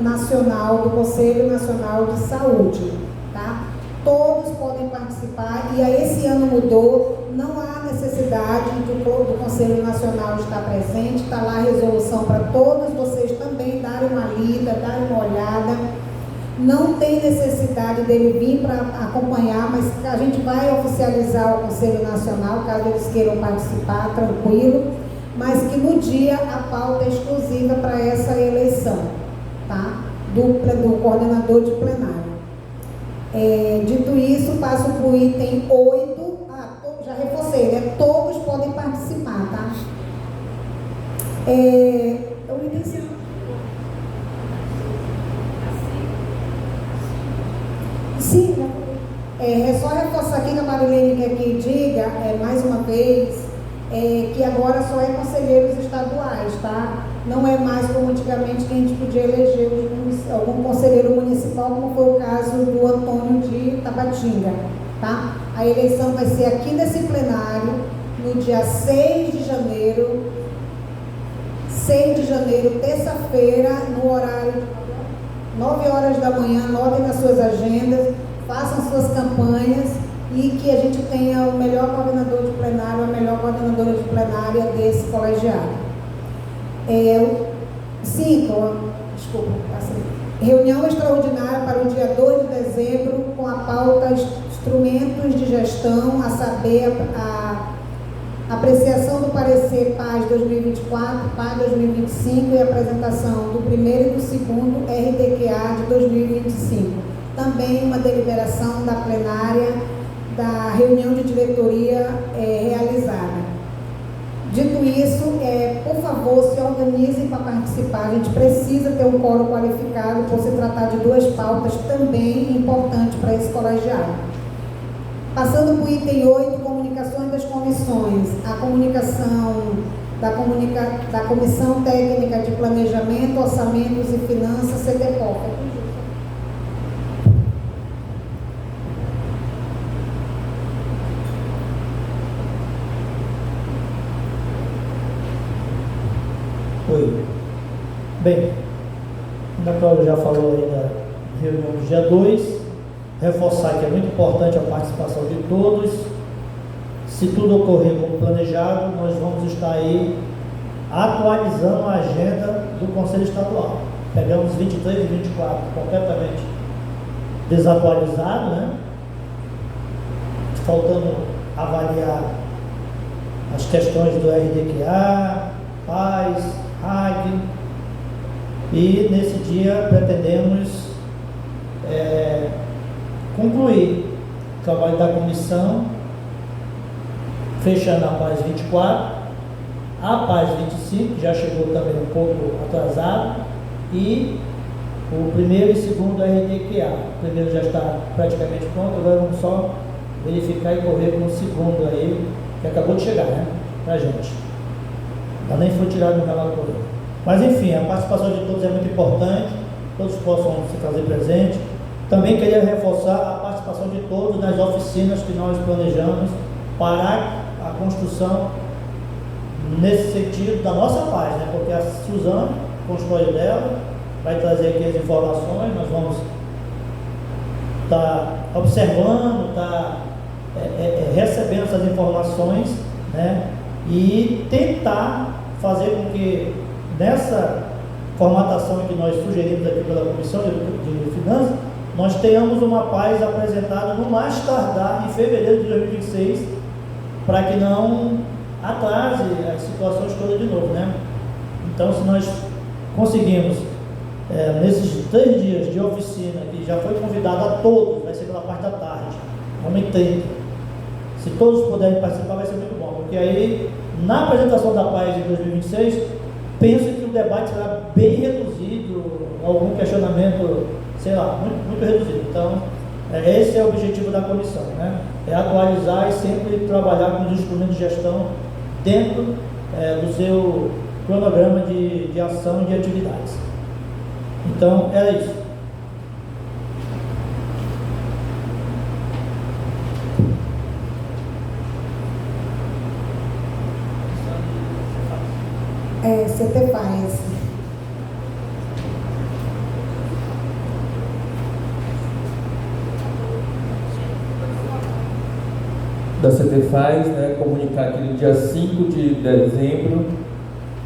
nacional do Conselho Nacional de Saúde, tá? Todos podem participar e aí esse ano mudou, não há necessidade do Conselho Nacional estar presente, está lá a resolução para todos vocês também darem uma lida, darem uma olhada. Não tem necessidade dele vir para acompanhar, mas a gente vai oficializar o Conselho Nacional, caso eles queiram participar, tranquilo, mas que no dia a pauta é exclusiva para essa eleição, tá? Do coordenador de plenário. Dito isso, passo para o item 8. Já reforcei, né? Todos podem participar, tá? O item 5. Sim, é só reforçar aqui que a Marilene quer que diga, mais uma vez, que agora só é conselheiros estaduais, tá? Não é mais como antigamente que a gente podia eleger algum conselheiro municipal, como foi o caso do Antônio de Tabatinga, tá? A eleição vai ser aqui nesse plenário, no dia 6 de janeiro, terça-feira, no horário de 9 horas da manhã. Anotem nas suas agendas, façam suas campanhas e que a gente tenha o melhor coordenador de plenário, a melhor coordenadora de plenária desse colegiado. Reunião extraordinária para o dia 2 de dezembro com a pauta instrumentos de gestão, a saber, a apreciação do parecer PAS 2024, PAS 2025 e a apresentação do primeiro e do segundo RDQA de 2025. Também uma deliberação da plenária da reunião de diretoria realizada. Dito isso, por favor, se organizem para participar. A gente precisa ter um quórum qualificado por se tratar de duas pautas também importantes para esse colegiado. Passando para o item 8, comunicações das comissões. A comunicação da Comissão Técnica de Planejamento, Orçamentos e Finanças, CTPOF. Oi. Bem, a Cláudia já falou aí da reunião do dia 2, reforçar que é muito importante a participação de todos. Se tudo ocorrer como planejado, nós vamos estar aí atualizando a agenda do Conselho Estadual. Pegamos 23 e 24 completamente desatualizado, né? Faltando avaliar as questões do RDQA, PAS, RAG, e nesse dia pretendemos concluir o trabalho da comissão, fechando a PAS 24, a PAS 25, que já chegou também um pouco atrasado, e o primeiro e segundo RDQA. O primeiro já está praticamente pronto, agora vamos só verificar e correr com o segundo aí, que acabou de chegar, né, pra gente. Ainda nem foi tirado no relatório. Mas enfim, a participação de todos é muito importante, todos possam se fazer presente. Também queria reforçar a participação de todos nas oficinas que nós planejamos para a construção nesse sentido da nossa paz, né? Porque a Suzana consultório dela, vai trazer aqui as informações, nós vamos estar observando, recebendo essas informações, né, e tentar fazer com que nessa formatação que nós sugerimos aqui pela Comissão de Finanças, nós tenhamos uma PAES apresentada no mais tardar em fevereiro de 2026, para que não atrase as situações todas de novo, né? Então, se nós conseguimos, nesses 3 dias de oficina, que já foi convidado a todos, vai ser pela parte da tarde, vamos em 30. Se todos puderem participar, vai ser muito bom, porque aí, na apresentação da PAES em 2026, penso que o debate será bem reduzido, algum questionamento, sei lá, muito reduzido. Então, esse é o objetivo da comissão, né? É atualizar e sempre trabalhar com os instrumentos de gestão dentro do seu cronograma de ação e de atividades. Então, era isso. CTFAES. Da CTFAES, né, comunicar que no dia 5 de dezembro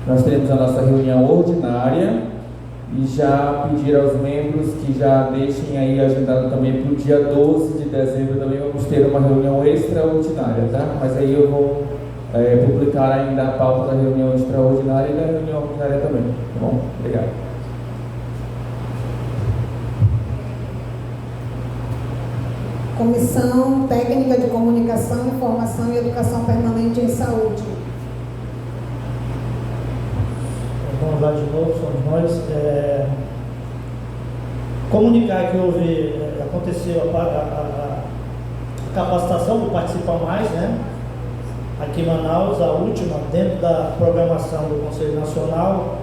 nós teremos a nossa reunião ordinária e já pedir aos membros que já deixem aí agendado também para o dia 12 de dezembro também vamos ter uma reunião extraordinária, tá? Mas aí eu vou publicar ainda a pauta da reunião extraordinária e da reunião ordinária também, tá bom? Obrigado. Comissão Técnica de Comunicação, Informação e Educação Permanente em Saúde. Vamos lá de novo, somos nós. Comunicar que aconteceu a capacitação do Participa Mais, né? Aqui em Manaus, a última, dentro da programação do Conselho Nacional,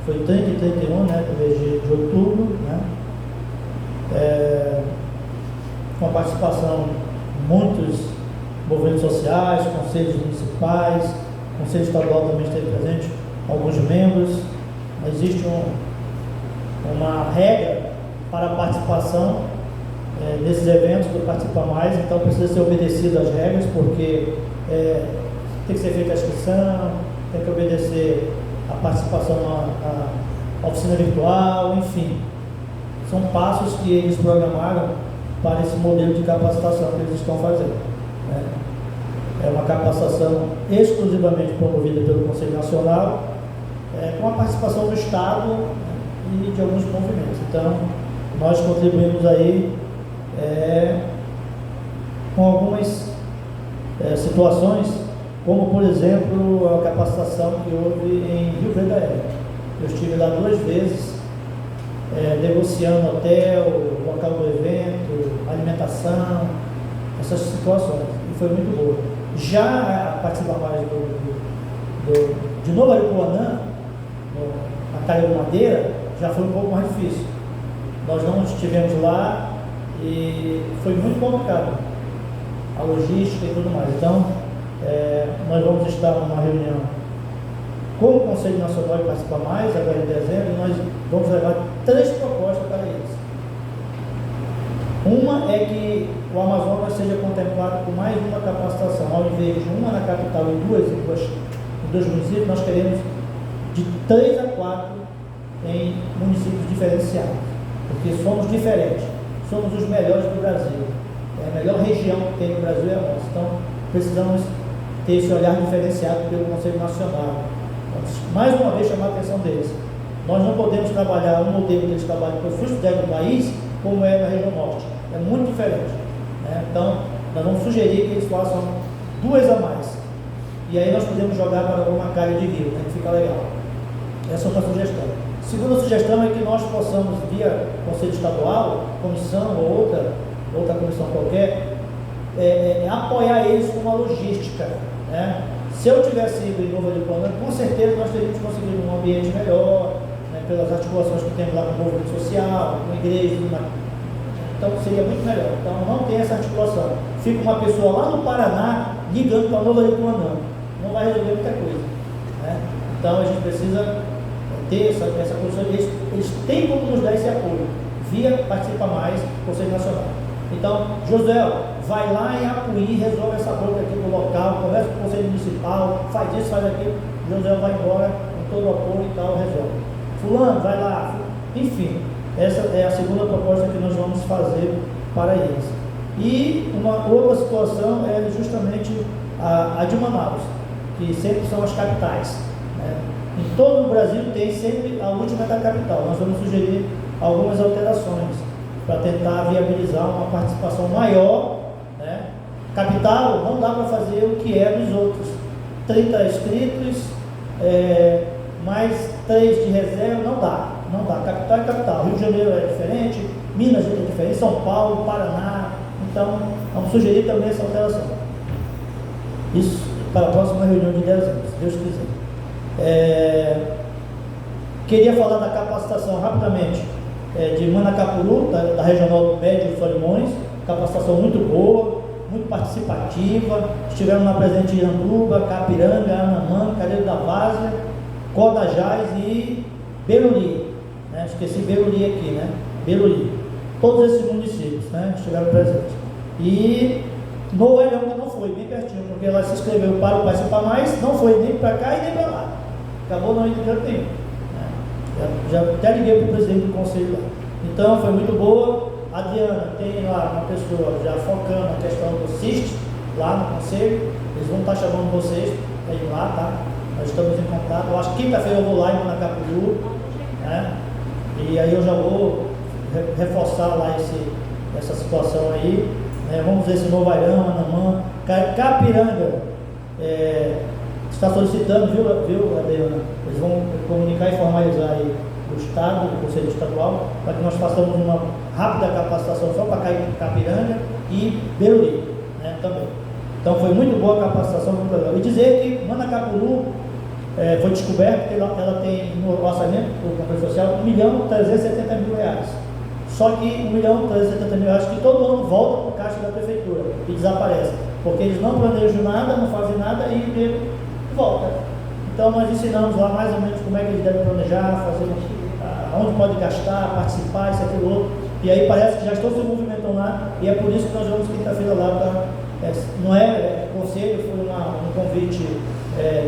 foi 30 e 31, né, no mês de outubro, né? Com a participação de muitos movimentos sociais, conselhos municipais, o Conselho Estadual também esteve presente, alguns membros. Existe uma regra para a participação nesses eventos do Participa Mais, então precisa ser obedecido às regras, porque tem que ser feita a inscrição, tem que obedecer a participação na oficina virtual, enfim. São passos que eles programaram para esse modelo de capacitação que eles estão fazendo, né? É uma capacitação exclusivamente promovida pelo Conselho Nacional, com a participação do Estado, né, e de alguns movimentos. Então, nós contribuímos aí com algumas situações, como, por exemplo, a capacitação que houve em Rio Verde da Era. Eu estive lá 2 vezes, negociando hotel, local do evento, alimentação, essas situações, e foi muito boa. Já a Participa Mais de Novo Aripuanã, na Calha do Madeira, já foi um pouco mais difícil. Nós não estivemos lá e foi muito complicado a logística e tudo mais. Então, nós vamos estar numa reunião com o Conselho Nacional de Participa Mais, agora em dezembro, e nós vamos levar 3 propostas para eles. Uma é que o Amazonas seja contemplado com mais uma capacitação, ao invés de uma na capital e 2 em 2 municípios, nós queremos de 3 a 4 em municípios diferenciados, porque somos diferentes, somos os melhores do Brasil, a melhor região que tem no Brasil é a nossa, então precisamos ter esse olhar diferenciado pelo Conselho Nacional. Mais uma vez chamar a atenção deles, nós não podemos trabalhar um modelo que eles trabalham para o sudeste do país como é na região norte, é muito diferente, né? Então nós vamos sugerir que eles façam 2 a mais, e aí nós podemos jogar para uma calha de rio, né, que fica legal. Essa é outra sugestão. Segunda sugestão é que nós possamos, via Conselho Estadual, comissão ou outra comissão qualquer, apoiar eles com uma logística, né? Se eu tivesse ido em Novo Aripuanã, com certeza nós teríamos conseguido um ambiente melhor, né, pelas articulações que temos lá com o movimento social, com a igreja, então seria muito melhor. Então não tem essa articulação. Fica uma pessoa lá no Paraná ligando para Novo Aripuanã, não vai resolver muita coisa, né? Então a gente precisa ter essa condição, eles têm como nos dar esse apoio, via Participa Mais, Conselho Nacional. Então, José, vai lá em Apuí, resolve essa bronca aqui no local, conversa com o Conselho Municipal, faz isso, faz aquilo, José vai embora com todo o apoio e tal, resolve. Fulano, vai lá, enfim, essa é a segunda proposta que nós vamos fazer para eles. E uma outra situação é justamente a de Manaus, que sempre são as capitais, né? Em todo o Brasil tem sempre a última da capital. Nós vamos sugerir algumas alterações para tentar viabilizar uma participação maior, né? Capital não dá para fazer o que é dos outros, 30 inscritos, mais 3 de reserva, não dá. Capital é capital. Rio de Janeiro é diferente, Minas é diferente, São Paulo, Paraná. Então, vamos sugerir também essa alteração. Isso para a próxima reunião de dezembro, se Deus quiser. Queria falar da capacitação rapidamente de Manacapuru, da Regional do Médio de Solimões, capacitação muito boa, muito participativa. Estiveram lá presente em Iranduba, Capiranga, Anamã, Careiro da Várzea, Codajás e Beruli, né? Esqueci Beruli aqui, né? Beruli. Todos esses municípios, né, estiveram presentes. E no Oelhão que não foi, bem pertinho, porque ela se inscreveu para o Participa Mais, não foi nem para cá e nem para lá. Acabou não indo de jeito nenhum. Já até liguei para o presidente do conselho lá. Então foi muito boa. A Adriana tem lá uma pessoa já focando na questão do CIST, lá no conselho. Eles vão estar chamando vocês para ir lá, tá? Nós estamos em contato. Eu acho que quinta-feira eu vou lá em Manacapuru, né? E aí eu já vou reforçar lá essa situação aí, né? Vamos ver se Novairão, Anamã, Capiranga está solicitando, viu, Adriana? Eles vão comunicar e formalizar aí o Estado, o Conselho Estadual, para que nós façamos uma rápida capacitação só para Capiranga e Beruli, né, também. Então foi muito boa a capacitação, muito legal. E dizer que Manacapuru foi descoberto que ela tem no orçamento do Conselho Social R$1.370.000. Só que R$1.370.000 que todo ano volta para o caixa da prefeitura e desaparece, porque eles não planejam nada, não fazem nada e o dinheiro volta. Então nós ensinamos lá mais ou menos como é que eles devem planejar, fazer onde pode gastar, participar, isso, aquilo, outro. E aí parece que já estão se movimentando lá, e é por isso que nós vamos quinta-feira lá não é conselho, foi um convite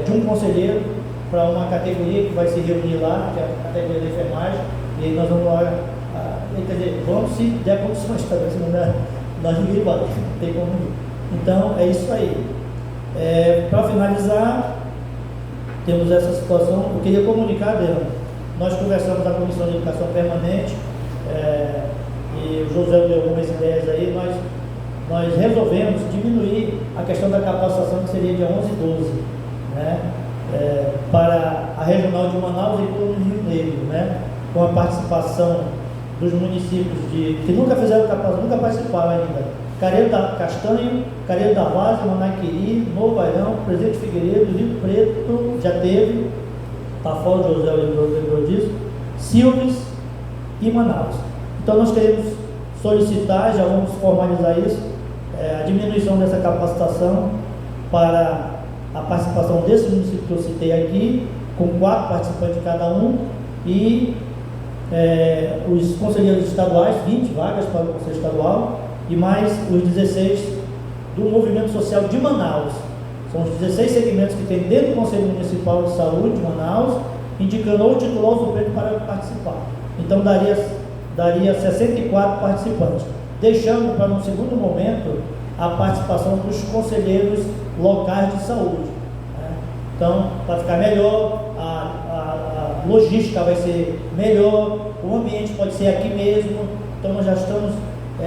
de um conselheiro para uma categoria que vai se reunir lá, que é a categoria da enfermagem, e aí nós vamos lá, quer dizer, vamos se der condições também, se não der, nós ninguém vai, não tem como ir. Então é isso aí. Para finalizar, temos essa situação. Eu queria comunicar, Adriana, nós conversamos na Comissão de Educação Permanente, e o José deu algumas ideias aí. Nós resolvemos diminuir a questão da capacitação, que seria dia 11 e 12, né, para a Regional de Manaus e todo o Rio Negro, né, com a participação dos municípios que nunca fizeram capacitação, nunca participaram ainda. Careiro da Castanho, Careiro da Várzea, Manaquiri, Novairão, Presidente Figueiredo, Rio Preto, já teve, está fora de José, lembrou disso, Silves e Manaus. Então nós queremos solicitar, já vamos formalizar isso, a diminuição dessa capacitação para a participação desse município que eu citei aqui, com 4 participantes de cada um, e os conselheiros estaduais, 20 vagas para o Conselho Estadual, e mais os 16 do Movimento Social de Manaus. São os 16 segmentos que tem dentro do Conselho Municipal de Saúde de Manaus, indicando ou titular ou suplente para participar. Então daria 64 participantes, deixando para um segundo momento a participação dos conselheiros locais de saúde, né? Então, para ficar melhor, a logística vai ser melhor, o ambiente pode ser aqui mesmo. Então nós já estamos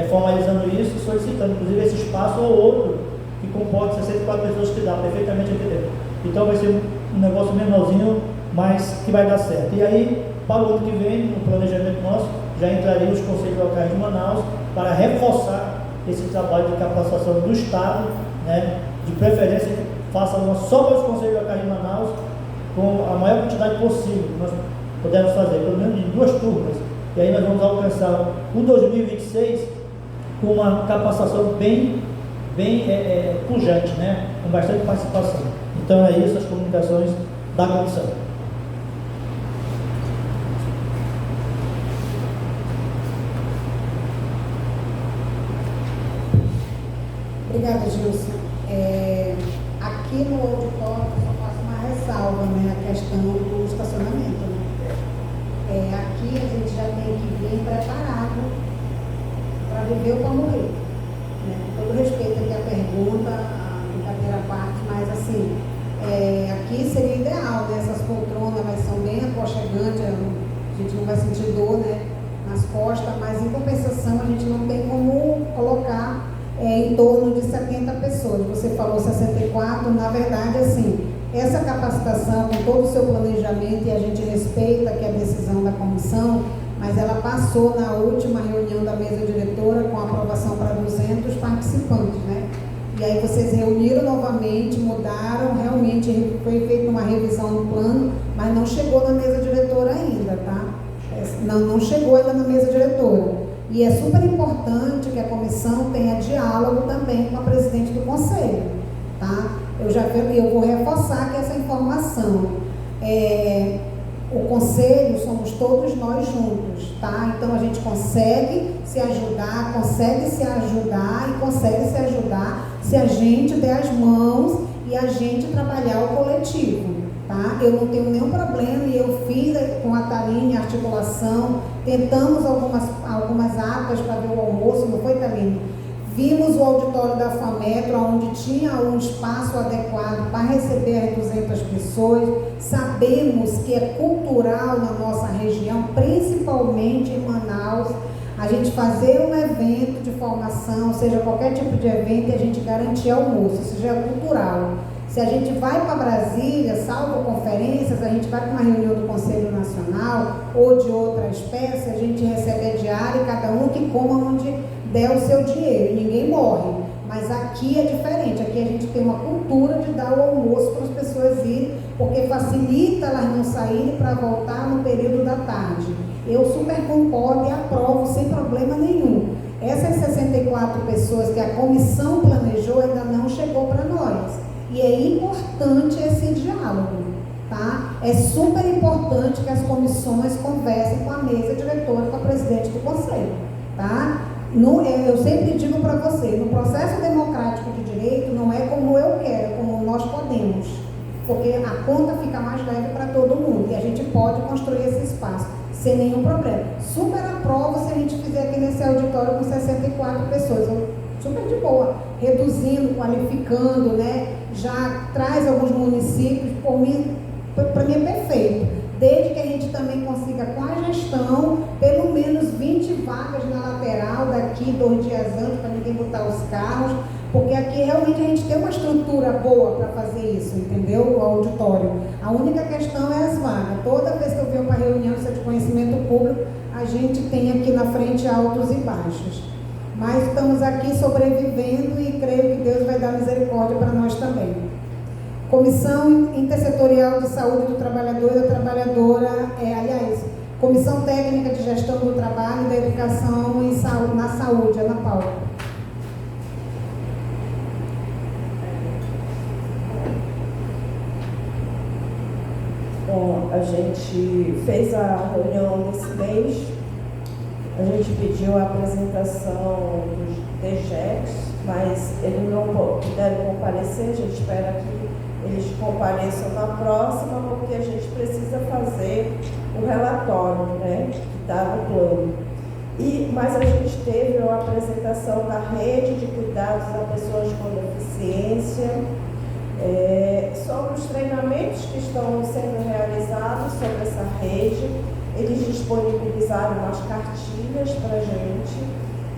formalizando isso e solicitando, inclusive, esse espaço ou outro que comporte 64 pessoas, que dá perfeitamente aqui dentro. Então vai ser um negócio menorzinho, mas que vai dar certo. E aí, para o ano que vem, no planejamento nosso, já entrariam os conselhos locais de Manaus para reforçar esse trabalho de capacitação do Estado, né? De preferência que faça uma só para os conselhos locais de Manaus, com a maior quantidade possível que nós pudermos fazer, pelo menos em 2 turmas. E aí nós vamos alcançar o 2026 com uma capacitação bem pujante, né? Com bastante participação. Então é isso, as comunicações da comissão. Obrigada, Gilson. Aqui no auditório, eu só faço uma ressalva, né, a questão do estacionamento. Né? Aqui a gente já tem que vir preparado para viver ou para morrer. Né? Com todo respeito aqui à pergunta, a brincadeira à parte, mas assim, aqui seria ideal, né? Essas poltronas, elas são bem aconchegantes, a gente não vai sentir dor, né, nas costas, mas em compensação a gente não tem como colocar em torno de 70 pessoas. Você falou 64, na verdade, assim, essa capacitação, com todo o seu planejamento, e a gente respeita que é a decisão da comissão, mas ela passou na última reunião da mesa diretora com aprovação para 200 participantes, né? E aí vocês reuniram novamente, mudaram, realmente foi feita uma revisão no plano, mas não chegou na mesa diretora ainda, tá? Não chegou ainda na mesa diretora. E é super importante que a comissão tenha diálogo também com a presidente do conselho, tá? Eu vou reforçar que essa informação, o conselho somos todos nós juntos, tá? Então a gente consegue se ajudar e consegue se ajudar se a gente der as mãos e a gente trabalhar o coletivo. Tá? Eu não tenho nenhum problema e eu fiz com a Taline a articulação, tentamos algumas atas para ver o almoço, não foi, Taline? Vimos o auditório da FAMetro, onde tinha um espaço adequado para receber as 200 pessoas. Sabemos que é cultural na nossa região, principalmente em Manaus, a gente fazer um evento de formação, seja qualquer tipo de evento, e a gente garantir almoço, isso já é cultural. Se a gente vai para Brasília, salvo conferências, a gente vai para uma reunião do Conselho Nacional ou de outra espécie, a gente recebe a diária e cada um que coma onde der o seu dinheiro, e ninguém morre. Mas aqui é diferente, aqui a gente tem uma cultura de dar o almoço para as pessoas irem, porque facilita elas não saírem para voltar no período da tarde. Eu super concordo e aprovo sem problema nenhum. Essas 64 pessoas que a comissão planejou ainda não chegou para nós. E é importante esse diálogo, tá? É super importante que as comissões conversem com a mesa diretora, com a presidente do conselho, tá? Eu sempre digo para você, no processo democrático de direito, não é como eu quero, é como nós podemos, porque a conta fica mais leve para todo mundo e a gente pode construir esse espaço sem nenhum problema. Super aprovo se a gente fizer aqui nesse auditório com 64 pessoas, super de boa, reduzindo, qualificando, né? Já traz alguns municípios, para mim é perfeito, desde que a gente também consiga, com a gestão, pelo menos 20 vagas na lateral daqui 2 dias antes, para ninguém botar os carros, porque aqui realmente a gente tem uma estrutura boa para fazer isso, entendeu? O auditório. A única questão é as vagas. Toda vez que eu venho para reunião de conhecimento público, a gente tem aqui na frente altos e baixos. Mas estamos aqui sobrevivendo e creio que Deus vai dar misericórdia para nós também. Comissão Intersetorial de Saúde do Trabalhador e da Trabalhadora, Comissão Técnica de Gestão do Trabalho e da Educação na Saúde, Ana Paula. Bom, a gente fez a reunião desse mês. A gente pediu a apresentação dos DGECs, mas eles não puderam comparecer. A gente espera que eles compareçam na próxima, porque a gente precisa fazer o relatório, né, que está no plano. Mas a gente teve a apresentação da rede de cuidados a pessoas com deficiência, sobre os treinamentos que estão sendo realizados sobre essa rede. Eles disponibilizaram umas cartilhas para a gente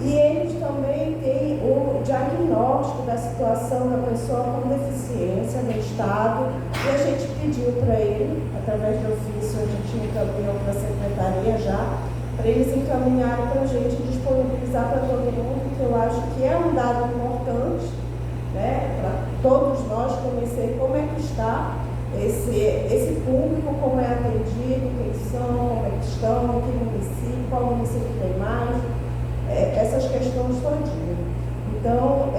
e eles também têm o diagnóstico da situação da pessoa com deficiência no estado, e a gente pediu para ele, através do ofício, a gente encaminhou para a secretaria já, para eles encaminharem para a gente e disponibilizar para todo mundo, que eu acho que é um dado importante, né, para todos nós conhecer como é que está esse público, como é atendido, quem são, como é que estão, que município, qual município tem mais, essas questões todinhas. Então,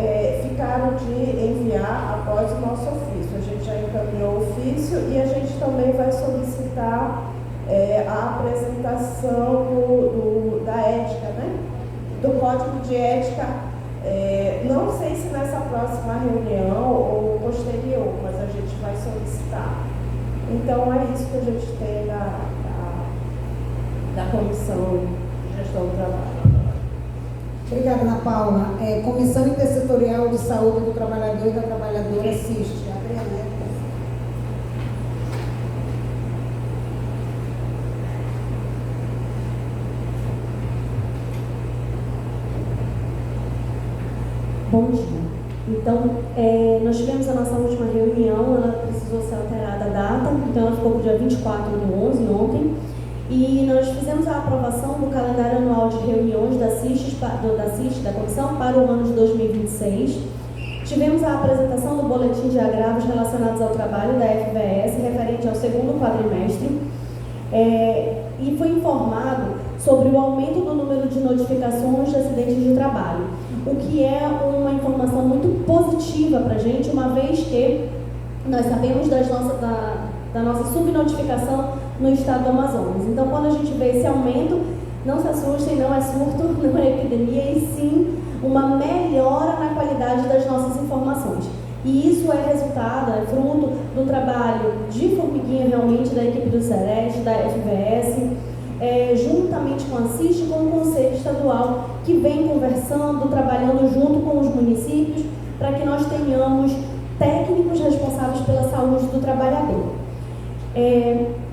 ficaram de enviar após o nosso ofício. A gente já encaminhou o ofício e a gente também vai solicitar a apresentação da ética, né? Do Código de Ética Não sei se nessa próxima reunião ou posterior, mas a gente vai solicitar. Então, é isso que a gente tem da Comissão de Gestão do Trabalho. Obrigada, Ana Paula. Comissão Intersetorial de Saúde do Trabalhador e da Trabalhadora, CIST. Adriana. Bom dia. Então, nós tivemos a nossa última reunião, ela precisou ser alterada a data, então ela ficou para o dia 24/11, ontem, e nós fizemos a aprovação do calendário anual de reuniões da CIST, da Comissão, para o ano de 2026. Tivemos a apresentação do boletim de agravos relacionados ao trabalho da FVS, referente ao segundo quadrimestre, e foi informado sobre o aumento do número de notificações de acidentes de trabalho, o que é uma informação muito positiva para a gente, uma vez que nós sabemos da nossa subnotificação no estado do Amazonas. Então, quando a gente vê esse aumento, não se assustem, não é surto, não é epidemia, e sim uma melhora na qualidade das nossas informações. E isso é resultado, é fruto do trabalho de formiguinha realmente da equipe do SEREST, da FVS, juntamente com a CIST e com o Conselho Estadual, que vem conversando, trabalhando junto com os municípios, para que nós tenhamos técnicos responsáveis pela saúde do trabalhador.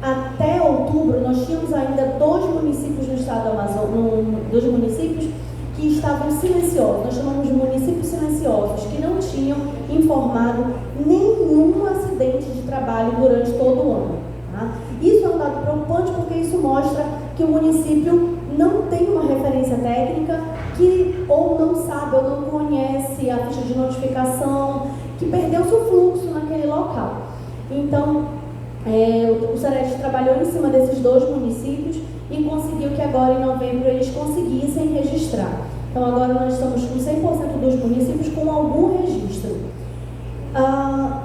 Até outubro, nós tínhamos ainda 2 municípios no estado do Amazonas, 2 municípios que estavam silenciosos, nós chamamos de municípios silenciosos, que não tinham informado nenhum acidente de trabalho durante todo o ano. Tá? Isso é um dado preocupante porque isso mostra que o município não tem uma referência técnica, que ou não sabe ou não conhece a ficha de notificação, que perdeu seu fluxo naquele local. Então, o SEREST trabalhou em cima desses 2 municípios e conseguiu que agora em novembro eles conseguissem registrar. Então agora nós estamos com 100% dos municípios com algum registro.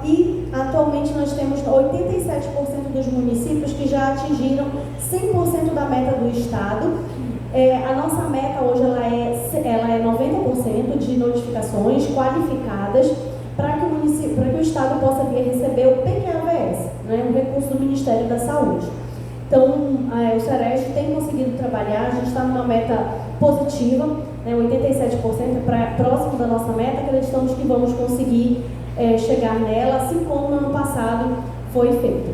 E atualmente nós temos 87% dos municípios que já atingiram 100% da meta do estado. A nossa meta hoje ela é 90% de notificações qualificadas para que o estado possa vir receber o PQAVS, né, um recurso do Ministério da Saúde. Então, o SEREST tem conseguido trabalhar, a gente está numa meta positiva, né, 87% próximo da nossa meta, acreditamos que vamos conseguir chegar nela, assim como no ano passado foi feito.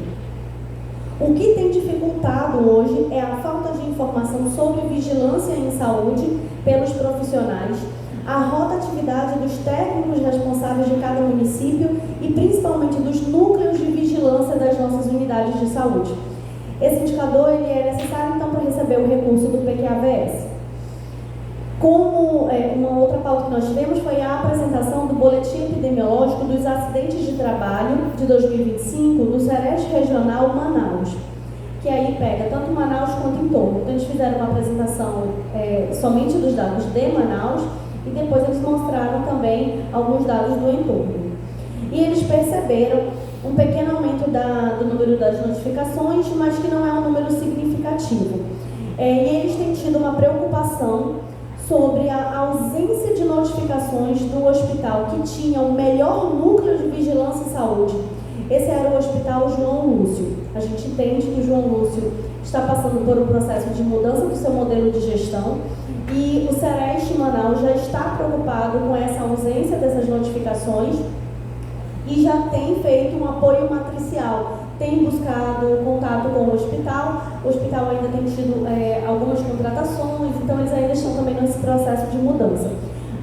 O que tem dificultado hoje é a falta de informação sobre vigilância em saúde pelos profissionais, a rotatividade dos técnicos responsáveis de cada município e principalmente dos núcleos de vigilância das nossas unidades de saúde. Esse indicador ele é necessário, então, para receber o recurso do PQAVS. Como uma outra pauta que nós tivemos foi a apresentação do boletim epidemiológico dos acidentes de trabalho de 2025 do SEREST Regional Manaus, que aí pega tanto Manaus quanto em torno. Então, eles fizeram uma apresentação somente dos dados de Manaus e depois eles mostraram também alguns dados do entorno. E eles perceberam um pequeno aumento do número das notificações, mas que não é um número significativo. E eles têm tido uma preocupação sobre a ausência de notificações do hospital que tinha o melhor núcleo de vigilância e saúde. Esse era o Hospital João Lúcio. A gente entende que o João Lúcio está passando por um processo de mudança do seu modelo de gestão e o SEREST Manaus já está preocupado com essa ausência dessas notificações e já tem feito um apoio matricial, tem buscado contato com o hospital ainda tem tido algumas contratações, então eles ainda estão também nesse processo de mudança.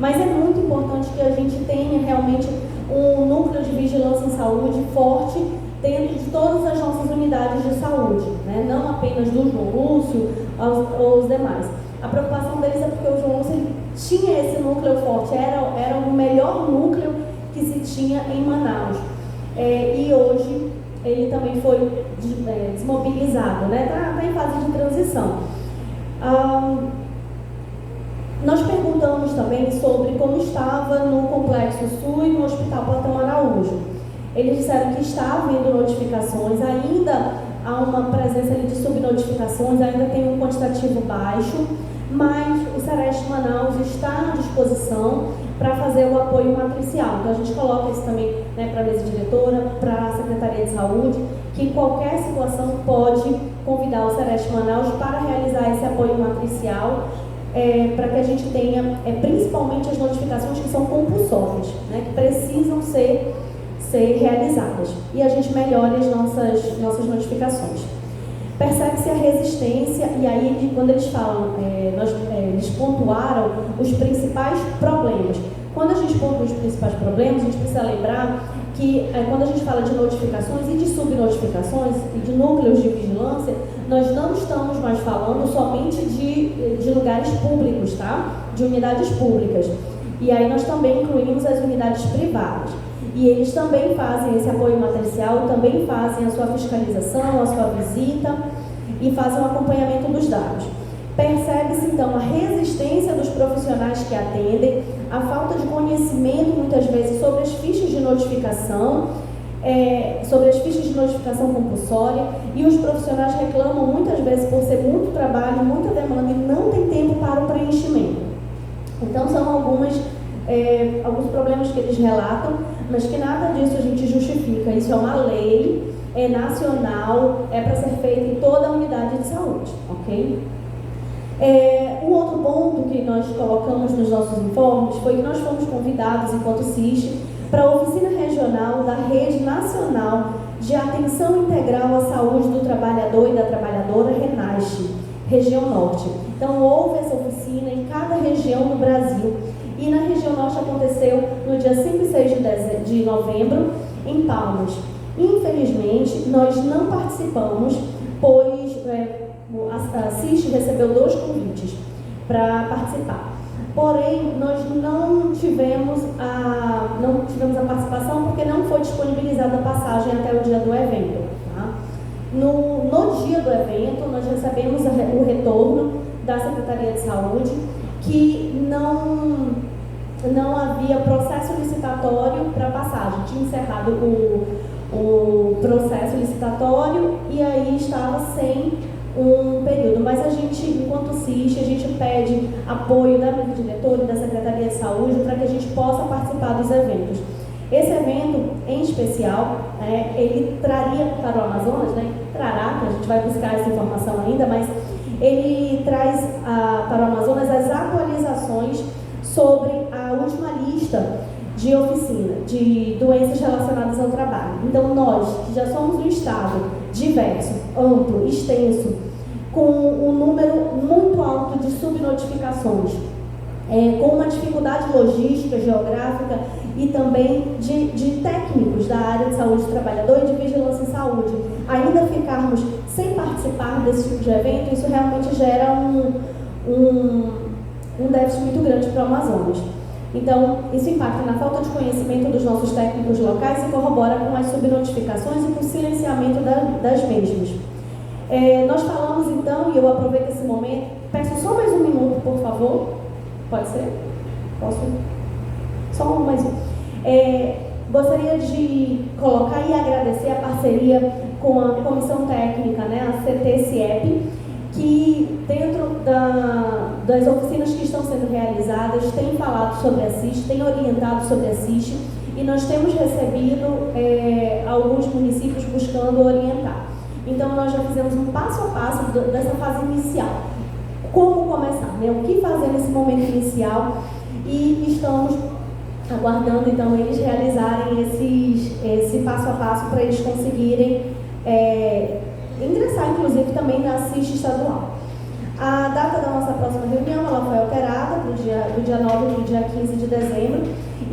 Mas é muito importante que a gente tenha realmente um núcleo de vigilância em saúde forte dentro de todas as nossas unidades de saúde, né? Não apenas do João Lúcio ou os demais. A preocupação deles é porque o João Lúcio ele tinha esse núcleo forte, era o melhor núcleo que se tinha em Manaus. E hoje ele também foi desmobilizado, né? Está em fase de transição. Nós perguntamos também sobre como estava no Complexo Sul e no Hospital Platão Araújo. Eles disseram que está havendo notificações, ainda há uma presença ali de subnotificações, ainda tem um quantitativo baixo, mas o SEREST Manaus está à disposição para fazer o apoio matricial. Então a gente coloca isso também, né, para a mesa diretora, para a Secretaria de Saúde, que em qualquer situação pode convidar o Sereste Manaus para realizar esse apoio matricial, para que a gente tenha principalmente as notificações que são compulsórias, né, que precisam ser realizadas, e a gente melhora as nossas notificações. Percebe-se a resistência, e aí quando eles falam, eles pontuaram os principais problemas. Quando a gente pontua os principais problemas, a gente precisa lembrar que quando a gente fala de notificações e de subnotificações e de núcleos de vigilância, nós não estamos mais falando somente de lugares públicos, tá? De unidades públicas. E aí nós também incluímos as unidades privadas. E eles também fazem esse apoio matricial, também fazem a sua fiscalização, a sua visita e fazem o acompanhamento dos dados. Percebe-se então a resistência dos profissionais que atendem, a falta de conhecimento muitas vezes sobre as fichas de notificação, compulsória, e os profissionais reclamam muitas vezes por ser muito trabalho, muita demanda e não tem tempo para o preenchimento. Então são alguns problemas que eles relatam, mas que nada disso a gente justifica. Isso é uma lei, é nacional, é para ser feita em toda a unidade de saúde, ok? Um outro ponto que nós colocamos nos nossos informes foi que nós fomos convidados, enquanto CIST, para a oficina regional da Rede Nacional de Atenção Integral à Saúde do Trabalhador e da Trabalhadora, RENAST, região norte. Então houve essa oficina em cada região do Brasil, e na região norte aconteceu no dia 5 e 6 de novembro, em Palmas. Infelizmente, nós não participamos, pois a CIST recebeu 2 convites para participar. Porém, nós não tivemos a participação porque não foi disponibilizada a passagem até o dia do evento. Tá? No dia do evento, nós recebemos o retorno da Secretaria de Saúde que não havia processo licitatório para passagem. Tinha encerrado o processo licitatório e aí estava sem um período. Mas a gente, enquanto CIST, a gente pede apoio da mesa diretora e da Secretaria de Saúde para que a gente possa participar dos eventos. Esse evento, em especial, ele traria para o Amazonas, trará, que a gente vai buscar essa informação ainda, mas ele traz para o Amazonas as atualizações sobre a última lista de oficina, de doenças relacionadas ao trabalho. Então, nós, que já somos um estado diverso, amplo, extenso, com um número muito alto de subnotificações, com uma dificuldade logística, geográfica e também de técnicos da área de saúde do trabalhador e de vigilância em saúde, ainda ficarmos sem participar desse tipo de evento, isso realmente gera um déficit muito grande para o Amazonas. Então, isso impacta na falta de conhecimento dos nossos técnicos locais e corrobora com as subnotificações e com o silenciamento das mesmas. Nós falamos então, e eu aproveito esse momento, peço só mais um minuto, por favor. Pode ser? Posso? Só mais um. Gostaria de colocar e agradecer a parceria com a Comissão Técnica, a CT-CIEP, que dentro das oficinas que estão sendo realizadas tem falado sobre a CIST, tem orientado sobre a CIST, e nós temos recebido alguns municípios buscando orientar. Então nós já fizemos um passo a passo dessa fase inicial. Como começar, o que fazer nesse momento inicial, e estamos aguardando então eles realizarem esse passo a passo para eles conseguirem ingressar, inclusive, também na CIST estadual. A data da nossa próxima reunião ela foi alterada do dia 9 para o dia 15 de dezembro.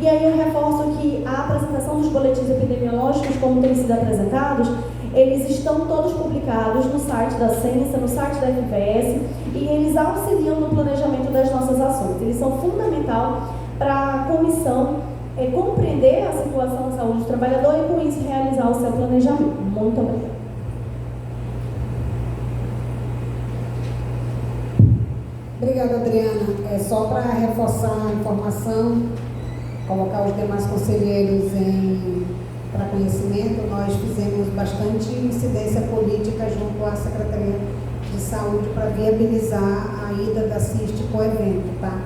E aí eu reforço que a apresentação dos boletins epidemiológicos, como têm sido apresentados, eles estão todos publicados no site da Censa, no site da FPS, e eles auxiliam no planejamento das nossas ações. Eles são fundamentais para a comissão compreender a situação da saúde do trabalhador e, com isso, realizar o seu planejamento. Muito obrigada. Obrigada, Adriana. Só para reforçar a informação, colocar os demais conselheiros para conhecimento, nós fizemos bastante incidência política junto à Secretaria de Saúde para viabilizar a ida da CIST com o evento, tá?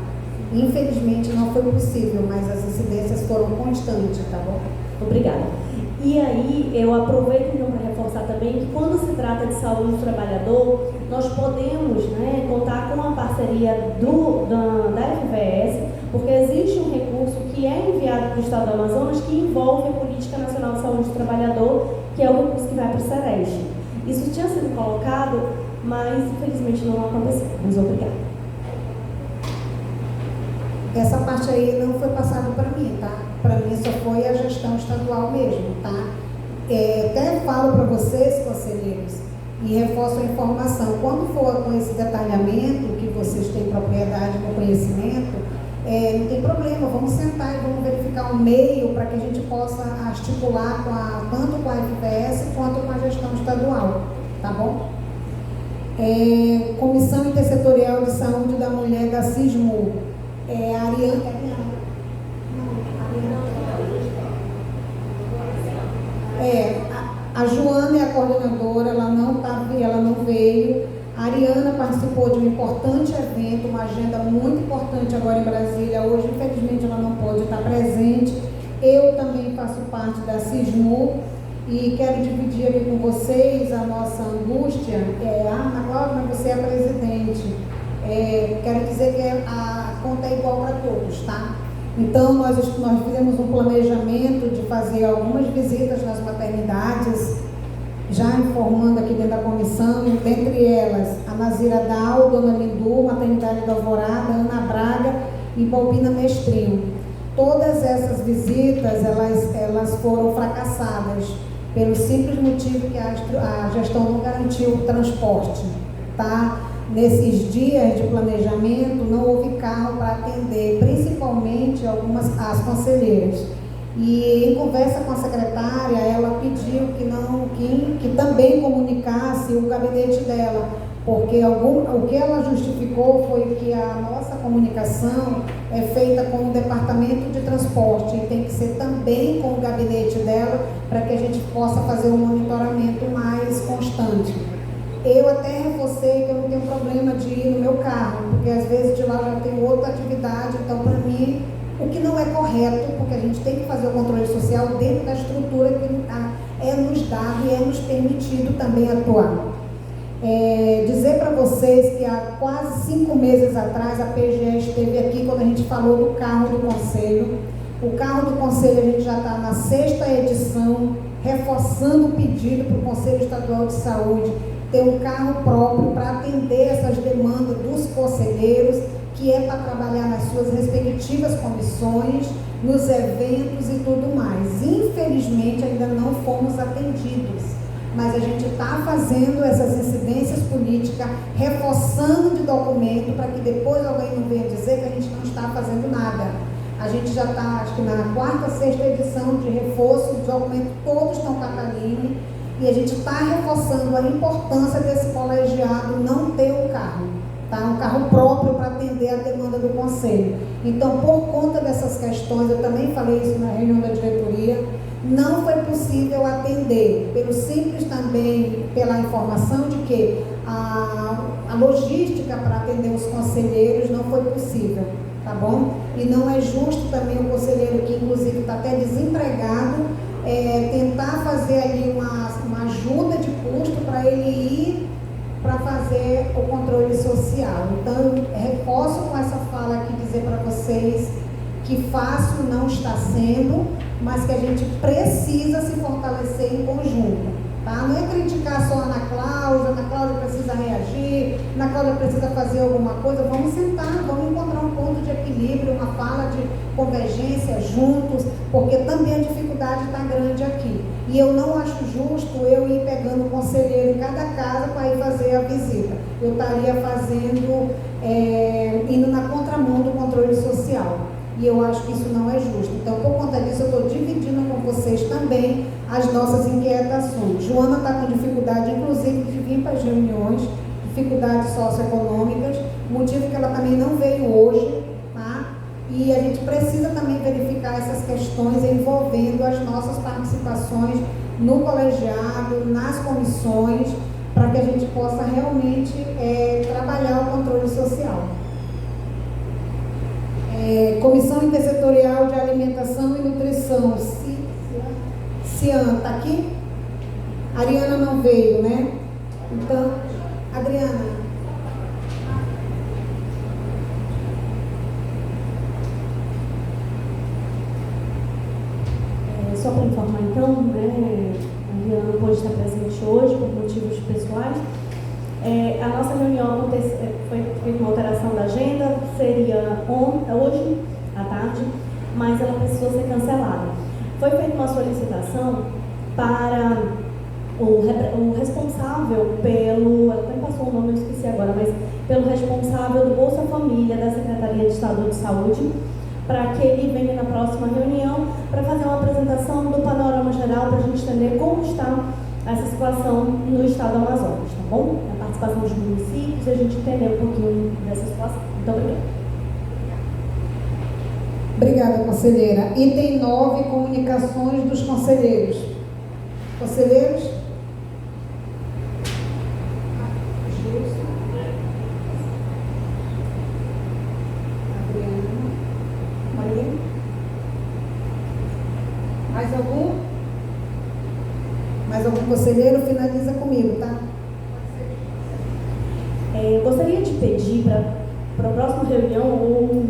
Infelizmente não foi possível, mas as incidências foram constantes, tá bom? Obrigada. E aí, eu aproveito então para reforçar também que quando se trata de saúde do trabalhador, nós podemos, né, contar com a parceria da FVS, porque existe um recurso que é enviado para o Estado do Amazonas que envolve a Política Nacional de Saúde do Trabalhador, que é o recurso que vai para o Sereste. Isso tinha sido colocado, mas infelizmente não aconteceu. Muito obrigada. Essa parte aí não foi passada para mim, tá? Para mim só foi a gestão estadual mesmo, tá? Até falo para vocês, conselheiros, e reforço a informação. Quando for com esse detalhamento, que vocês têm propriedade no conhecimento, não tem problema, vamos sentar e vamos verificar um meio para que a gente possa articular tanto com a FPS quanto com a gestão estadual, tá bom? Comissão Intersetorial de Saúde da Mulher da SISMU. A Joana é a coordenadora, ela não veio. A Ariana participou de um importante evento, uma agenda muito importante agora em Brasília. Hoje, infelizmente, ela não pôde estar presente. Eu também faço parte da SISMU e quero dividir aqui com vocês a nossa angústia. Ana Cláudia, mas você é presidente. Quero dizer que a conta é igual para todos, tá? Então, nós fizemos um planejamento de fazer algumas visitas nas maternidades, já informando aqui dentro da comissão, dentre elas, a Nazira Dal, Dona Lindu, Maternidade da Alvorada, Ana Braga e Balbina Mestrinho. Todas essas visitas, elas foram fracassadas, pelo simples motivo que a gestão não garantiu o transporte, tá? Nesses dias de planejamento, não houve carro para atender, principalmente as conselheiras. E em conversa com a secretária, ela pediu que também comunicasse o gabinete dela, porque o que ela justificou foi que a nossa comunicação é feita com o departamento de transporte e tem que ser também com o gabinete dela para que a gente possa fazer um monitoramento mais constante. Eu até reforcei que eu não tenho problema de ir no meu carro, porque às vezes de lá já tem outra atividade, então para mim, o que não é correto, porque a gente tem que fazer o controle social dentro da estrutura que é nos dado e é nos permitido também atuar. Dizer para vocês que há quase 5 meses atrás a PGE esteve aqui quando a gente falou do carro do Conselho. O carro do Conselho a gente já está na 6ª edição, reforçando o pedido para o Conselho Estadual de Saúde ter um carro próprio para atender essas demandas dos conselheiros, que é para trabalhar nas suas respectivas comissões, nos eventos e tudo mais. Infelizmente, ainda não fomos atendidos, mas a gente está fazendo essas incidências políticas, reforçando de documento, para que depois alguém não venha dizer que a gente não está fazendo nada. A gente já está, acho que na 4ª, 6ª edição de reforço, os documentos todos estão cataline, e a gente está reforçando a importância desse colegiado não ter um carro, tá? Um carro próprio para atender a demanda do Conselho. Então, por conta dessas questões, eu também falei isso na reunião da diretoria, não foi possível atender, pela informação de que a logística para atender os conselheiros não foi possível, tá bom? E não é justo também o conselheiro que, inclusive, está até desempregado, tentar fazer ali uma ajuda de custo para ele ir para fazer o controle social. Então, eu reforço com essa fala aqui, dizer para vocês que fácil não está sendo, mas que a gente precisa se fortalecer em conjunto, tá? Não é criticar só a Ana Cláudia precisa reagir, Ana Cláudia precisa fazer alguma coisa. Vamos sentar, vamos encontrar um ponto de equilíbrio, uma fala de convergência juntos, porque também a dificuldade está grande aqui. E eu não acho justo eu ir pegando o conselheiro em cada casa para ir fazer a visita. Eu estaria indo na contramão do controle social. E eu acho que isso não é justo. Então, por conta disso, eu estou dividindo com vocês também as nossas inquietações. Joana está com dificuldade, inclusive, de vir para as reuniões, dificuldades socioeconômicas, motivo que ela também não veio hoje, tá? E a gente precisa também verificar essas questões envolvendo as nossas participações no colegiado, nas comissões, para que a gente possa realmente trabalhar o controle social. Comissão Intersetorial de Alimentação e Nutrição, Cian, está aqui? Ariana não veio, né? Então, Adriana. Só para informar então, né, a Adriana não pôde estar presente hoje por motivos pessoais. A nossa reunião foi feita uma alteração da agenda, seria hoje à tarde, mas ela precisou ser cancelada. Foi feita uma solicitação para o responsável pelo, até passou o nome, eu esqueci agora, mas pelo responsável do Bolsa Família da Secretaria de Estado de Saúde, para que ele venha na próxima reunião para fazer uma apresentação do panorama geral para a gente entender como está essa situação no estado do Amazonas, tá bom? A participação dos municípios e a gente entender um pouquinho dessa situação. Muito obrigada. Obrigada, conselheira. Item 9, comunicações dos conselheiros. Conselheiros? Gilson. Adriana. Maria. Mais algum? Mais algum conselheiro? Finaliza comigo, tá? Eu gostaria de pedir para a próxima reunião, ou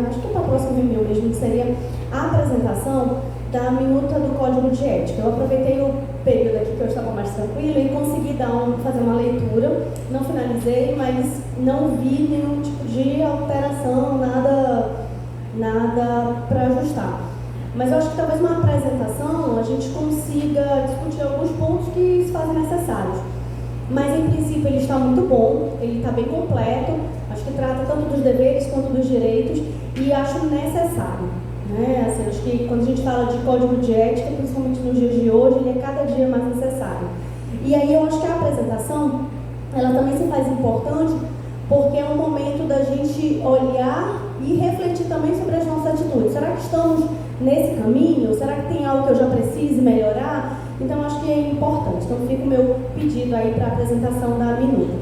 acho que para a próxima reunião mesmo, que seria a apresentação da minuta do Código de Ética. Eu aproveitei o período aqui que eu estava mais tranquila e consegui fazer uma leitura, não finalizei, mas não vi nenhum tipo de alteração, nada para ajustar. Mas eu acho que talvez uma apresentação a gente consiga discutir alguns pontos que se fazem necessários. Mas em princípio ele está muito bom, ele está bem completo, acho que trata tanto dos deveres quanto dos direitos e acho necessário. Assim, acho que quando a gente fala de código de ética, principalmente nos dias de hoje, ele é cada dia mais necessário. E aí eu acho que a apresentação, ela também se faz importante porque é um momento da gente olhar e refletir também sobre as nossas atitudes. Será que estamos nesse caminho? Será que tem algo que eu já precise melhorar? Então, acho que é importante. Então, fica o meu pedido aí para a apresentação da minuta.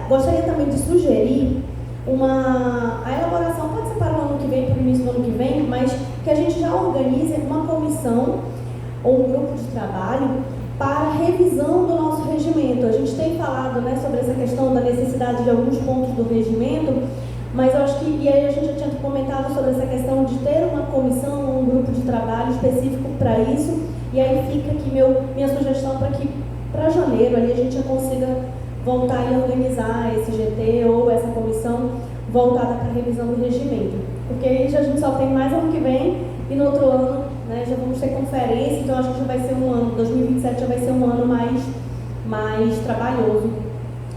Gostaria também de sugerir a elaboração, pode ser para o ano que vem, para o início do ano que vem, mas que a gente já organize uma comissão ou um grupo de trabalho para revisão do nosso regimento. A gente tem falado, sobre essa questão da necessidade de alguns pontos do regimento, mas eu acho que, e aí a gente já tinha comentado sobre essa questão de ter uma comissão ou um grupo de trabalho específico para isso, e aí fica aqui minha sugestão para que para janeiro ali a gente já consiga voltar e organizar esse GT ou essa comissão voltada para a revisão do regimento, porque aí a gente só tem mais ano que vem e no outro ano já vamos ter conferência, então acho que já vai ser um ano, 2027 já vai ser um ano mais trabalhoso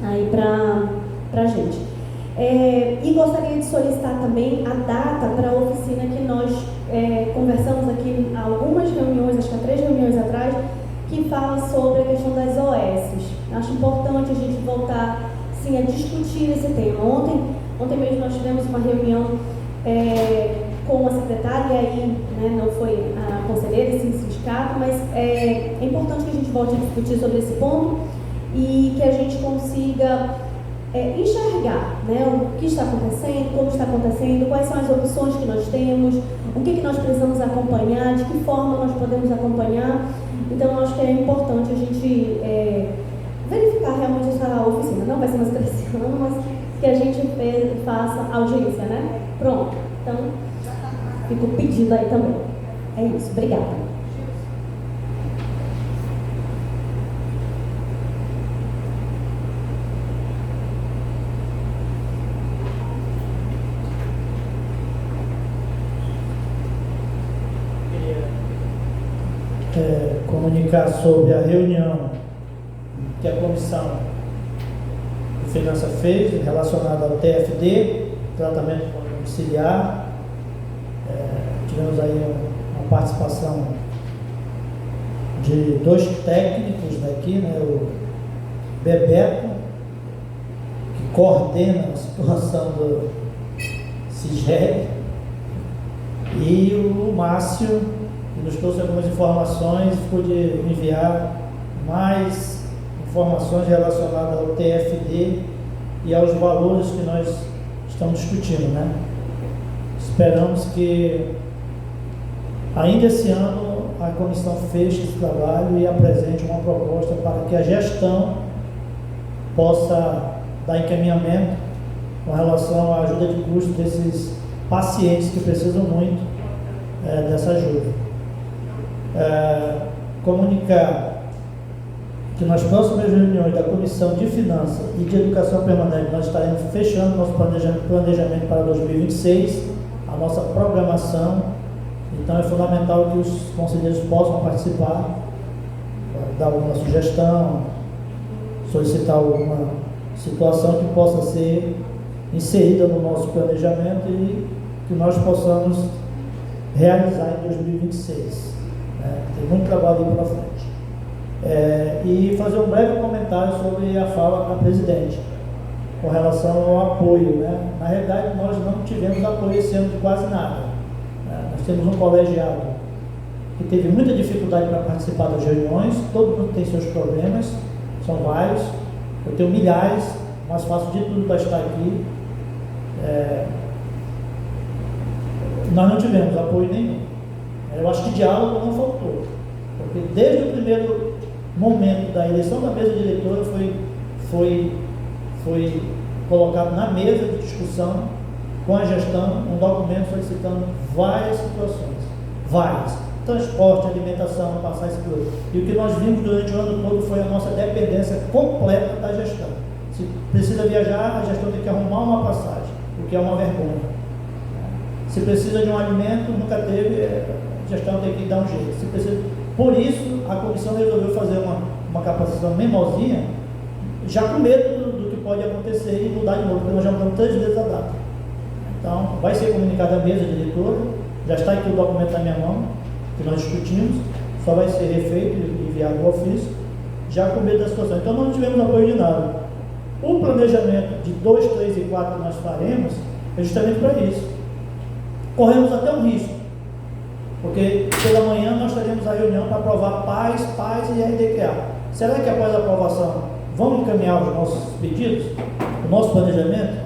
aí para a gente. E gostaria de solicitar também a data para a oficina que nós conversamos aqui há algumas reuniões, acho que há 3 reuniões atrás, que fala sobre a questão das OS. Acho importante a gente voltar, sim, a discutir esse tema. Ontem mesmo nós tivemos uma reunião com a secretária, e aí não foi a conselheira, sim, o sindicato, mas é importante que a gente volte a discutir sobre esse ponto e que a gente consiga enxergar o que está acontecendo, como está acontecendo, quais são as opções que nós temos, o que nós precisamos acompanhar, de que forma nós podemos acompanhar. Então, eu acho que é importante a gente verificar realmente essa oficina. Não vai ser mais esse ano, mas que a gente faça audiência, né? Pronto. Então, fico pedindo aí também. É isso. Obrigada. Comunicar sobre a reunião que a Comissão de Finança fez relacionada ao TFD, tratamento domiciliar. Tivemos aí uma participação de 2 técnicos daqui, o Bebeto, que coordena a situação do CIGEG, e o Márcio, que nos trouxe algumas informações, pude enviar mais informações relacionadas ao TFD e aos valores que nós estamos discutindo, né? Esperamos que ainda esse ano a comissão feche esse trabalho e apresente uma proposta para que a gestão possa dar encaminhamento com relação à ajuda de custo desses pacientes que precisam muito dessa ajuda. Comunicar que nas próximas reuniões da Comissão de Finanças e de Educação Permanente nós estaremos fechando nosso planejamento para 2026, a nossa programação. Então é fundamental que os conselheiros possam participar, dar alguma sugestão, solicitar alguma situação que possa ser inserida no nosso planejamento e que nós possamos realizar em 2026. Né? Tem muito trabalho aí pela frente. E fazer um breve comentário sobre a fala da presidente com relação ao apoio. Né? Na realidade, nós não tivemos apoio esse ano de quase nada. Nós temos um colegiado que teve muita dificuldade para participar das reuniões, todo mundo tem seus problemas, são vários, eu tenho milhares, mas faço de tudo para estar aqui. Nós não tivemos apoio nenhum. Eu acho que diálogo não faltou, porque desde o primeiro momento da eleição da mesa diretora foi colocado na mesa de discussão com a gestão um documento solicitando várias situações, várias, transporte, alimentação, passagem e tudo. E o que nós vimos durante o ano todo foi a nossa dependência completa da gestão. Se precisa viajar, a gestão tem que arrumar uma passagem, o que é uma vergonha. Se precisa de um alimento, nunca teve, a gestão tem que dar um jeito. Se precisa, por isso, a comissão resolveu fazer uma capacitação menorzinha, já com medo do que pode acontecer e mudar de novo, porque nós já mudamos 3 vezes a data. Então, vai ser comunicada a mesa diretora, já está aqui o documento na minha mão, que nós discutimos, só vai ser refeito e enviado ao ofício, já com medo da situação. Então, não tivemos apoio de nada. O planejamento de 2, 3 e 4 que nós faremos é justamente para isso. Corremos até um risco, porque pela manhã nós teremos a reunião para aprovar PAS e RDQA. Será que após a aprovação vamos encaminhar os nossos pedidos, o nosso planejamento?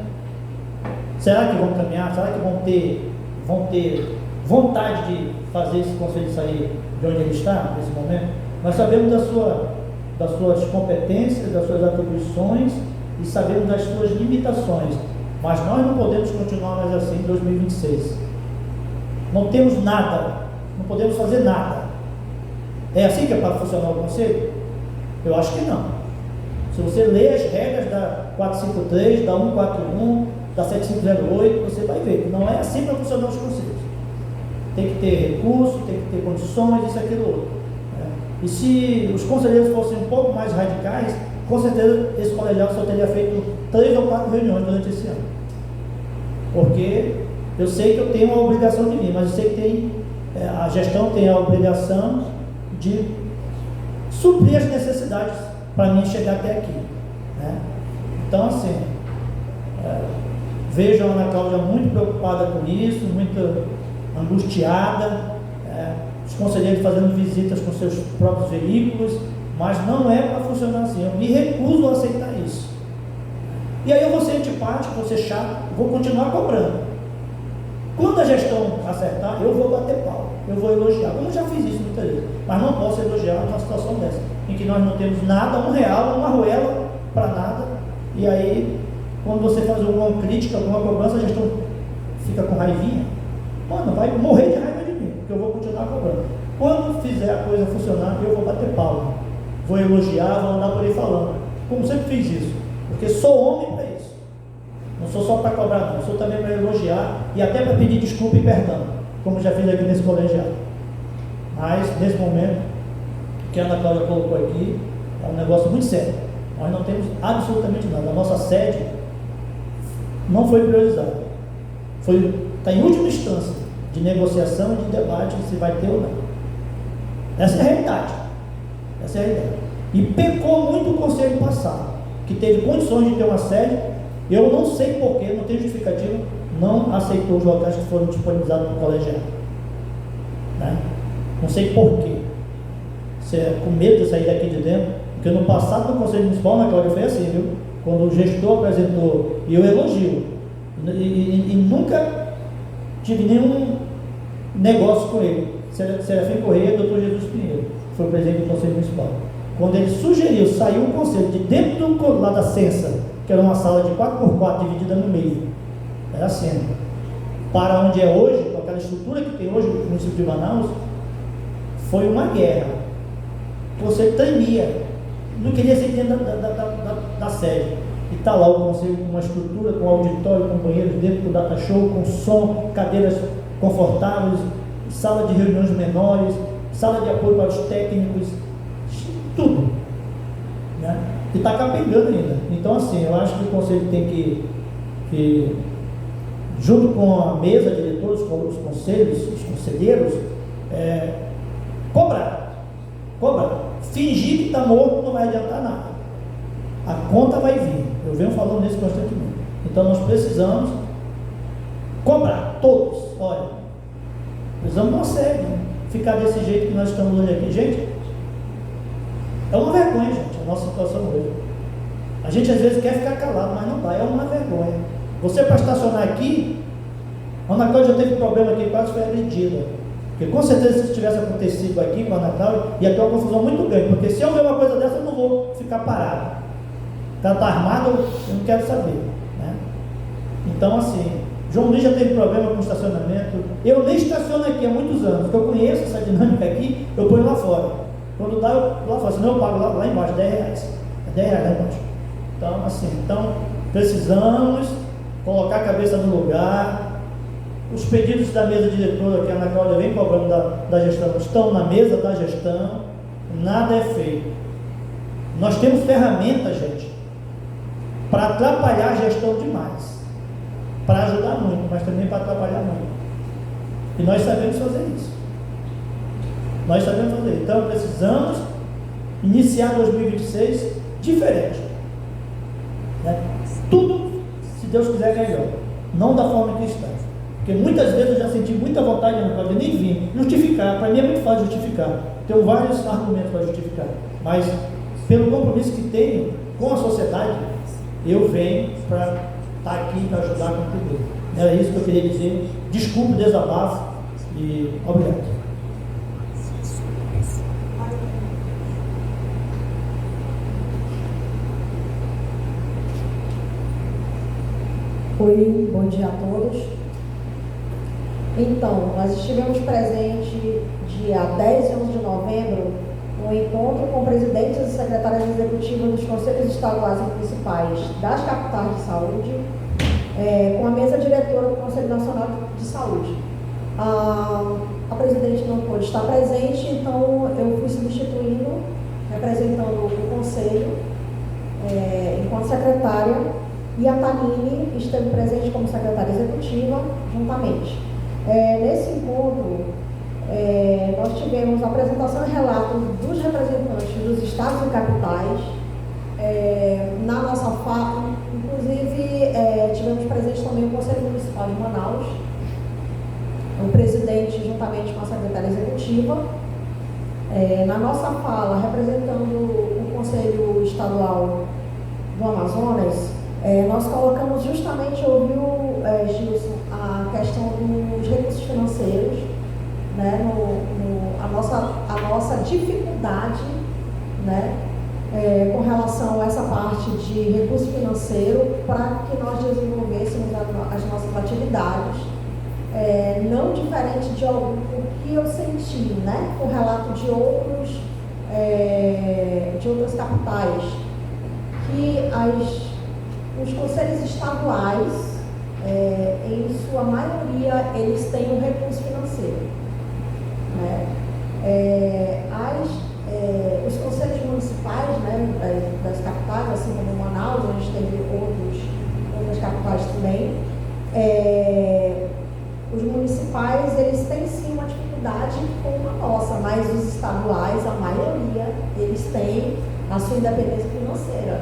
Será que vão caminhar? Será que vão ter vontade de fazer esse conselho sair de onde ele está nesse momento? Nós sabemos das suas competências, das suas atribuições e sabemos das suas limitações, mas nós não podemos continuar mais assim em 2026. Não temos nada, não podemos fazer nada. É assim que é para funcionar o conselho? Eu acho que não. Se você ler as regras da 453, da 141, da 7508, você vai ver que não é assim para funcionar os conselhos. Tem que ter recurso, tem que ter condições, isso, aquilo, outro. E se os conselheiros fossem um pouco mais radicais, com certeza esse colegiado só teria feito 3 ou 4 reuniões durante esse ano. Porque eu sei que eu tenho uma obrigação de vir, mas eu sei que a gestão tem a obrigação de suprir as necessidades para mim chegar até aqui. Né? Então, assim, vejo a Ana Cláudia muito preocupada com isso, muito angustiada, os conselheiros fazendo visitas com seus próprios veículos, mas não é para funcionar assim. Eu me recuso a aceitar isso. E aí eu vou ser antipático, vou ser chato, vou continuar cobrando. Quando a gestão acertar, eu vou bater pau, eu vou elogiar. Eu já fiz isso muitas vezes, mas não posso elogiar numa situação dessa, em que nós não temos nada, R$1, uma arruela para nada, e aí, quando você faz alguma crítica, alguma cobrança, a gestão fica com raivinha. Mano, vai morrer de raiva de mim, porque eu vou continuar cobrando. Quando fizer a coisa funcionar, eu vou bater pau, vou elogiar, vou andar por aí falando, como sempre fiz isso, porque sou homem para isso. Não sou só para cobrar, não, sou também para elogiar e até para pedir desculpa e perdão, como já fiz aqui nesse colegiado. Mas, nesse momento, o que a Ana Cláudia colocou aqui é um negócio muito sério. Nós não temos absolutamente nada. A nossa sede não foi priorizada. Está em última instância de negociação e de debate se vai ter ou não. Essa é a realidade. Essa é a realidade. E pecou muito o conselho passado, que teve condições de ter uma sede. Eu não sei porquê, não tem justificativo, não aceitou os locais que foram disponibilizados no colegiado. Né? Não sei porquê. Você é com medo de sair daqui de dentro, porque no passado do Conselho Municipal, na Cláudia, foi assim, viu? Quando o gestor apresentou, e eu elogio, E nunca tive nenhum negócio com ele. Serafim Correia, Dr. Jesus Pinheiro, foi o presidente do Conselho Municipal. Quando ele sugeriu, saiu o conselho de dentro do lá da Censa, que era uma sala de 4x4 dividida no meio, era assim, para onde é hoje, com aquela estrutura que tem hoje no município de Manaus, foi uma guerra. Você tremia, não queria ser dentro da sede. E está lá o conselho com uma estrutura, com auditório, com banheiros dentro do data show, com som, cadeiras confortáveis, sala de reuniões menores, sala de apoio para os técnicos, tudo, né? E está capengando ainda. Então, assim, eu acho que o conselho tem que junto com a mesa de diretores, com os conselhos, os conselheiros, cobrar. Fingir que está morto não vai adiantar nada. A conta vai vir. Eu venho falando isso constantemente. Então, nós precisamos cobrar, todos. Olha, precisamos não sério, ficar desse jeito que nós estamos hoje aqui. Gente, é uma vergonha, gente, a nossa situação hoje. A gente às vezes quer ficar calado, mas não dá, é uma vergonha. Você para estacionar aqui, a Ana Cláudia já teve problema aqui, quase foi agredida. Porque com certeza se isso tivesse acontecido aqui com a Ana Cláudia, ia ter uma confusão muito grande, porque se eu ver uma coisa dessa, eu não vou ficar parado. Ela está armada, eu não quero saber, né? Então, assim, João Luiz já teve problema com estacionamento. Eu nem estaciono aqui há muitos anos, porque eu conheço essa dinâmica aqui, eu ponho lá fora. Quando dá, eu lá fora, senão eu pago lá embaixo, R$10. É R$10 lá embaixo. Então, assim, precisamos colocar a cabeça no lugar. Os pedidos da mesa diretora, que a Ana Cláudia vem cobrando da gestão, estão na mesa da gestão, nada é feito. Nós temos ferramentas, gente, para atrapalhar a gestão demais, para ajudar muito, mas também para atrapalhar muito. E nós sabemos fazer isso. Então precisamos iniciar 2026 diferente, né? Tudo, se Deus quiser, melhor, não da forma que está. Porque muitas vezes eu já senti muita vontade de nem vir justificar. Para mim é muito fácil justificar, tenho vários argumentos para justificar, mas pelo compromisso que tenho com a sociedade, eu venho para estar aqui para ajudar a contribuir. Era isso que eu queria dizer. Desculpe o desabafo e obrigado. Oi, bom dia a todos. Então, nós estivemos presentes dia 10 e 11 de novembro no encontro com presidentes e secretárias executivas dos conselhos estaduais e municipais das capitais de saúde, com a mesa diretora do Conselho Nacional de Saúde. A presidente não pôde estar presente, então eu fui substituindo, representando o conselho, enquanto secretária, e a Tanine esteve presente como secretária executiva, juntamente. Nesse encontro, nós tivemos a apresentação e relato dos representantes dos estados e capitais. Na nossa fala, inclusive, tivemos presente também o Conselho Municipal de Manaus, o presidente juntamente com a secretária executiva. Na nossa fala, representando o Conselho Estadual do Amazonas, nós colocamos justamente, ouviu, Gilson, a questão dos recursos financeiros, né, a nossa dificuldade, né, com relação a essa parte de recurso financeiro para que nós desenvolvêssemos as nossas atividades, não diferente de algo que eu senti, né, com relato de outras capitais, que os conselhos estaduais, em sua maioria, eles têm um recurso financeiro, né? Os conselhos municipais, né, das capitais, assim como Manaus, a gente teve outras capitais também, os municipais, eles têm sim uma dificuldade como a nossa, mas os estaduais, a maioria, eles têm a sua independência financeira,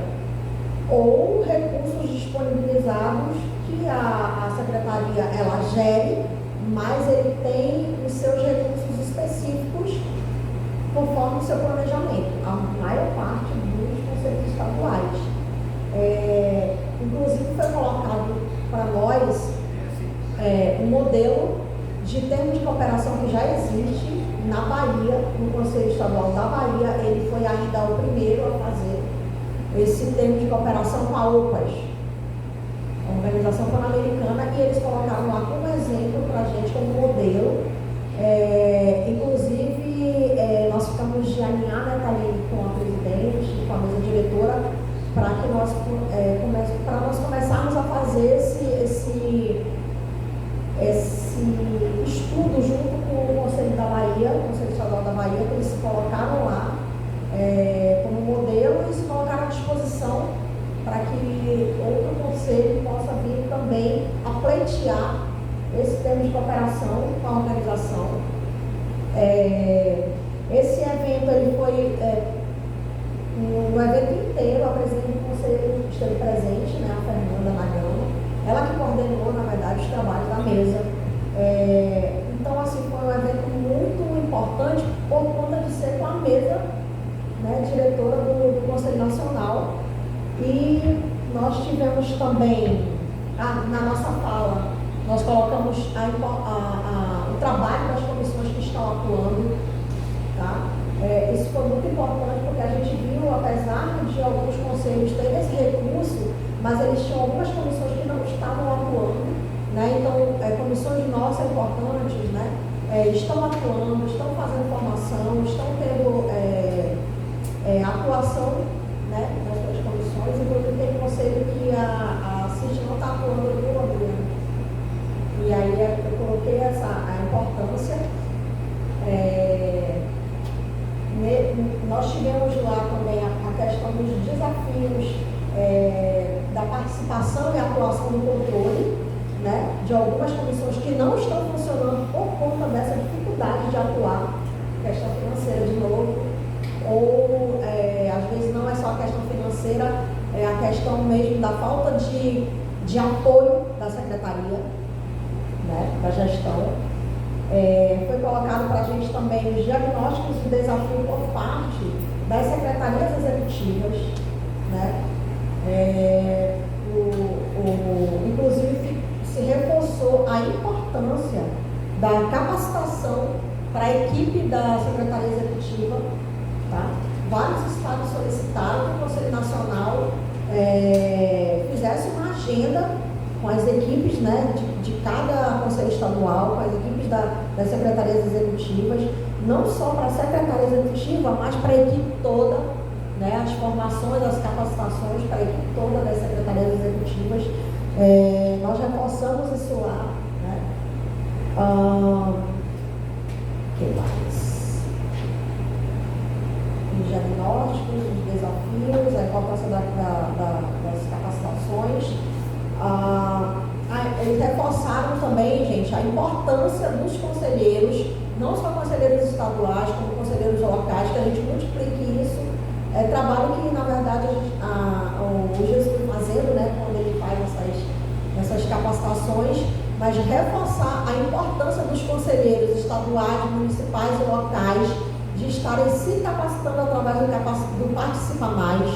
ou recursos disponibilizados que a secretaria ela gere, mas ele tem os seus recursos específicos conforme o seu planejamento, a maior parte dos conselhos estaduais. Inclusive foi colocado para nós já existe na Bahia, no Conselho Estadual da Bahia. Ele foi ainda o primeiro a fazer esse termo de cooperação com a OPAS, a Organização Pan-Americana, e eles colocaram lá como exemplo para a gente, como modelo. Inclusive, nós ficamos de alinhar, né, Thaline, com a presidente, com a mesa diretora, para que nós começarmos a fazer esse estudo junto com o Conselho da Bahia, o Conselho Estadual da Bahia, que eles se colocaram lá como modelo e se colocaram à disposição para que outro conselho possa vir também a pleitear esse termo de cooperação com a organização. Esse evento ele foi, no evento inteiro, a presidente do conselho esteve presente, né, a Fernanda Nagano, ela que coordenou, na verdade, os trabalhos da mesa. Então, assim, foi um evento muito importante por conta de ser com a mesa, né, diretora do Conselho Nacional. E nós tivemos também, na nossa fala, nós colocamos o trabalho das comissões que estão atuando, tá? Isso foi muito importante porque a gente viu, apesar de alguns conselhos terem esse recurso, mas eles tinham algumas comissões que não estavam atuando, né? Então, comissões nossas importantes, né, estão atuando, estão fazendo formação, estão tendo atuação, né, nas suas comissões. Inclusive tem conselho que a CIT não está atuando no governo. E aí eu coloquei a importância. Nós tivemos lá também a questão dos desafios da participação e atuação no controle, né, de algumas comissões que não estão funcionando por conta dessa dificuldade de atuar, questão financeira de novo, ou às vezes não é só a questão financeira, é a questão mesmo da falta de apoio da secretaria, né, da gestão. Foi colocado para a gente também os diagnósticos de desafio por parte das secretarias executivas, né? Inclusive se reforçou a importância da capacitação para a equipe da Secretaria Executiva, tá? Vários estados solicitaram que o Conselho Nacional fizesse uma agenda com as equipes, né, de cada Conselho Estadual, com as equipes das Secretarias Executivas, não só para a Secretaria Executiva, mas para a equipe toda, né, as formações, as capacitações para a equipe toda das Secretarias Executivas. Nós reforçamos isso lá, né? Que mais? Os diagnósticos, os desafios, a importância das capacitações. Eles reforçaram também, gente, a importância dos conselheiros, não só conselheiros estaduais, como conselheiros locais, que a gente multiplique isso. Trabalho que, na verdade, o Jesus está fazendo, né, quando ele faz essas capacitações, mas reforçar a importância dos conselheiros estaduais, municipais e locais de estarem se capacitando através do Participa Mais,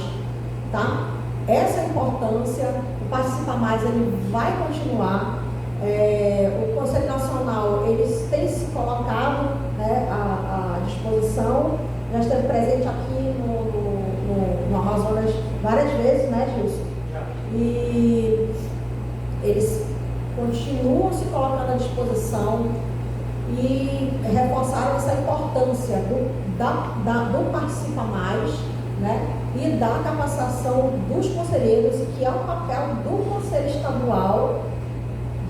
tá? Essa importância, o Participa Mais, ele vai continuar. O Conselho Nacional, eles têm se colocado, né, à disposição. Já esteve presente aqui no Amazonas várias vezes, né, Gilson? E eles continuam se colocando à disposição e reforçaram essa importância do Participa Mais, né, e da capacitação dos conselheiros, que é o papel do Conselho Estadual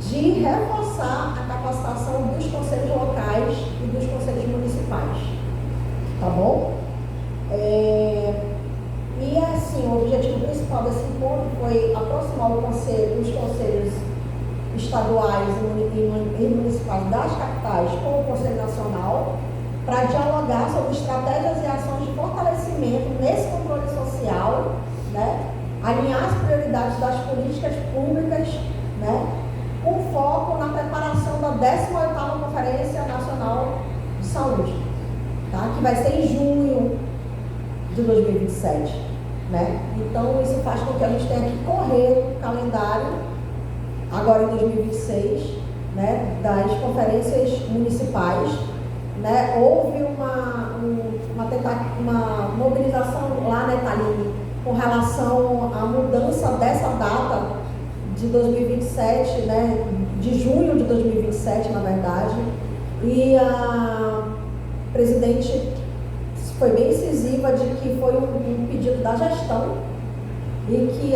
de reforçar a capacitação dos conselhos locais e dos conselhos municipais. Tá bom? E assim, o objetivo principal desse encontro foi aproximar os conselhos estaduais e municipais das capitais com o Conselho Nacional, para dialogar sobre estratégias e ações de fortalecimento nesse controle social, né? Alinhar as prioridades das políticas públicas, né, com foco na preparação da 18ª Conferência Nacional de Saúde, tá? Que vai ser em junho de 2027, né? Então, isso faz com que a gente tenha que correr o calendário, agora em 2026, né, das conferências municipais, né, houve uma mobilização lá, né, Thaline, com relação à mudança dessa data de 2027, né, de junho de 2027, na verdade, e a presidente foi bem incisiva de que foi um pedido da gestão e que,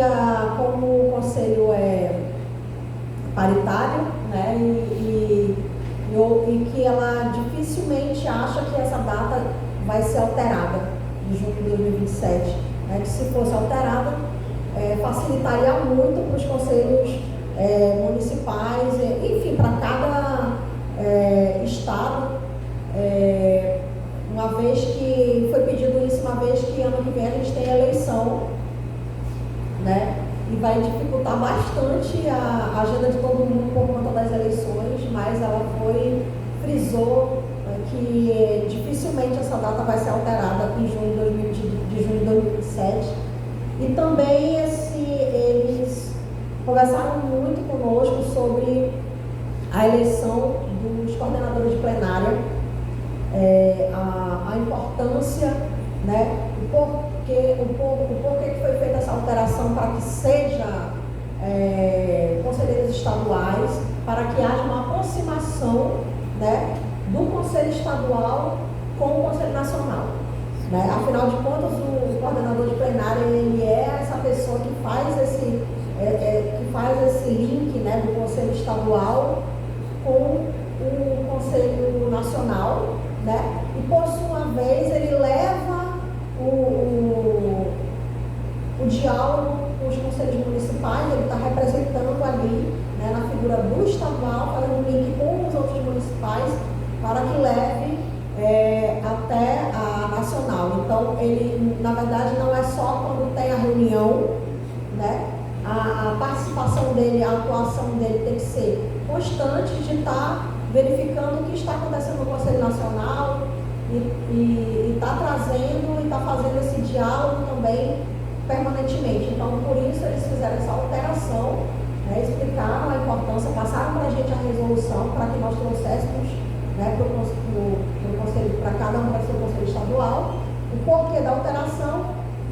como o conselho é paritário, né, e que ela dificilmente acha que essa data vai ser alterada, de junho de 2027, né, que se fosse alterada, facilitaria muito para os conselhos municipais, enfim, para cada estado, uma vez que foi pedido isso, uma vez que ano que vem a gente tem eleição, né? E vai dificultar bastante a agenda de todo mundo por conta das eleições, mas ela frisou que dificilmente essa data vai ser alterada em junho de 2027. E também eles conversaram muito conosco sobre a eleição dos coordenadores de plenária, a importância, né, o porquê que foi feita essa alteração para que seja conselheiros estaduais, para que haja uma aproximação, né, do Conselho Estadual com o Conselho Nacional. Né? Afinal de contas, o coordenador de plenária ele é essa pessoa que faz esse link, né, do Conselho Estadual com o Conselho Nacional, né? E por sua vez ele leva o diálogo com os conselhos municipais, ele está representando ali, né, na figura do estadual, fazendo um link com os outros municipais para que leve até a nacional. Então, ele, na verdade, não é só quando tem a reunião, né? A participação dele, a atuação dele tem que ser constante, de estar verificando o que está acontecendo no Conselho Nacional e está trazendo e está fazendo esse diálogo também permanentemente. Então, por isso, eles fizeram essa alteração, né? Explicaram a importância, passaram para a gente a resolução para que nós trouxéssemos, né, para cada um vai ser o Conselho Estadual, o porquê da alteração,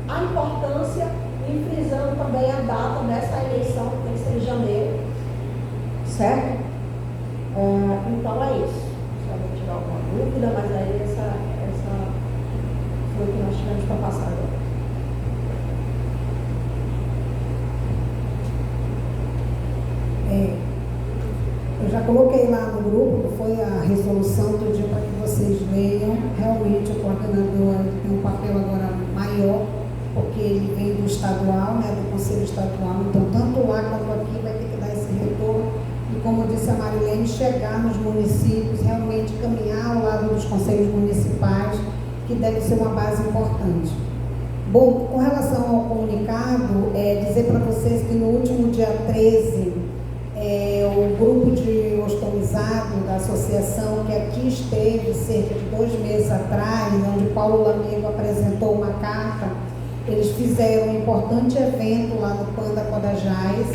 a importância e frisando também a data dessa eleição, que tem que ser em janeiro, certo? Então é isso. Se alguém tiver alguma dúvida, mas aí essa foi o que nós tivemos para passar agora. Eu já coloquei lá no grupo, que foi a resolução do dia para que vocês leiam. Realmente o coordenador tem um papel agora maior, porque ele vem do estadual, né, do Conselho Estadual, então tanto lá quanto aqui vai ter que dar esse retorno e, como disse a Marilene, chegar nos municípios, realmente caminhar ao lado dos conselhos municipais, que deve ser uma base importante. Bom, com relação ao comunicado, dizer para vocês que no último dia 13, o grupo de ostomizado da associação, que aqui esteve cerca de 2 meses atrás, onde Paulo Lamego apresentou uma carta, eles fizeram um importante evento lá no Panda Codajás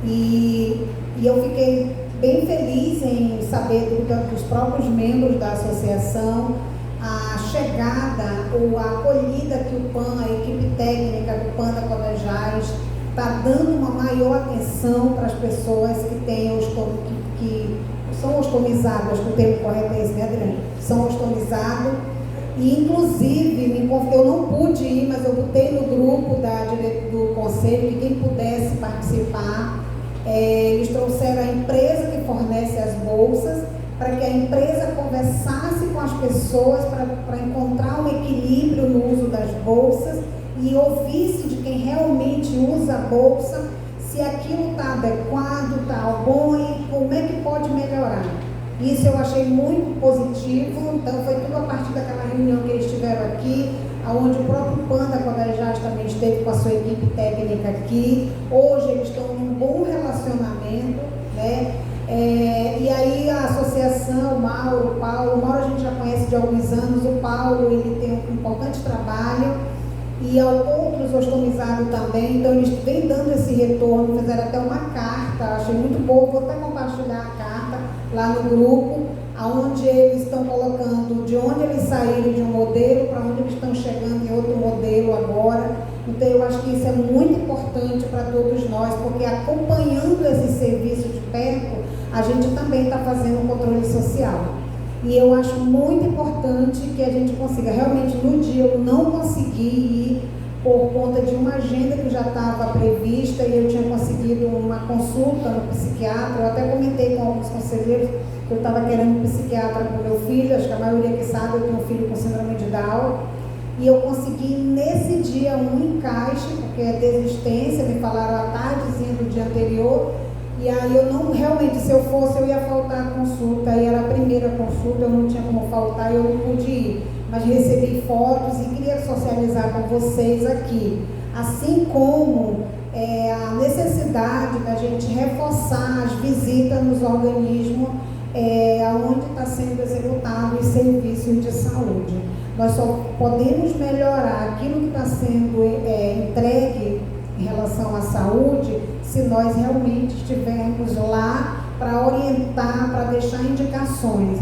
e eu fiquei bem feliz em saber dos próprios membros da associação a chegada ou a acolhida que o PAN, a equipe técnica do Panda Codajás, está dando uma maior atenção para as pessoas que são ostomizadas, o termo correto é esse, né, Adriane? São ostomizados. E, inclusive, eu não pude ir, mas eu botei no grupo do conselho que quem pudesse participar. Eles trouxeram a empresa que fornece as bolsas, para que a empresa conversasse com as pessoas para encontrar um equilíbrio no uso das bolsas e ouvisse de quem realmente usa a bolsa se aquilo está adequado, está bom e como é que pode melhorar. Isso eu achei muito positivo, então foi tudo a partir daquela reunião que eles tiveram aqui, onde o próprio Panda Codajás também esteve com a sua equipe técnica aqui. Hoje eles estão num bom relacionamento, né? E aí a associação, o Mauro a gente já conhece de alguns anos, o Paulo ele tem um importante trabalho e outros ostomizados também, então eles vêm dando esse retorno, fizeram até uma carta, achei muito boa, vou até compartilhar a carta lá no grupo, aonde eles estão colocando, de onde eles saíram de um modelo para onde eles estão chegando em outro modelo agora. Então eu acho que isso é muito importante para todos nós, porque acompanhando esse serviço de perto, a gente também está fazendo um controle social. E eu acho muito importante que a gente consiga. Realmente no dia eu não consegui ir por conta de uma agenda que já estava prevista e eu tinha conseguido uma consulta no psiquiatra. Eu até comentei com alguns conselheiros que eu estava querendo um psiquiatra para o meu filho, acho que a maioria que sabe, eu tenho um filho com síndrome de Down, e eu consegui nesse dia um encaixe, porque é desistência, me falaram à tardezinha do dia anterior, e aí eu não, realmente, se eu fosse, eu ia faltar a consulta, aí era a primeira consulta, eu não tinha como faltar, eu não pude ir, mas recebi fotos e queria socializar com vocês aqui, assim como a necessidade da gente reforçar as visitas nos organismos onde está sendo executado os serviços de saúde. Nós só podemos melhorar aquilo que está sendo entregue em relação à saúde se nós realmente estivermos lá para orientar, para deixar indicações.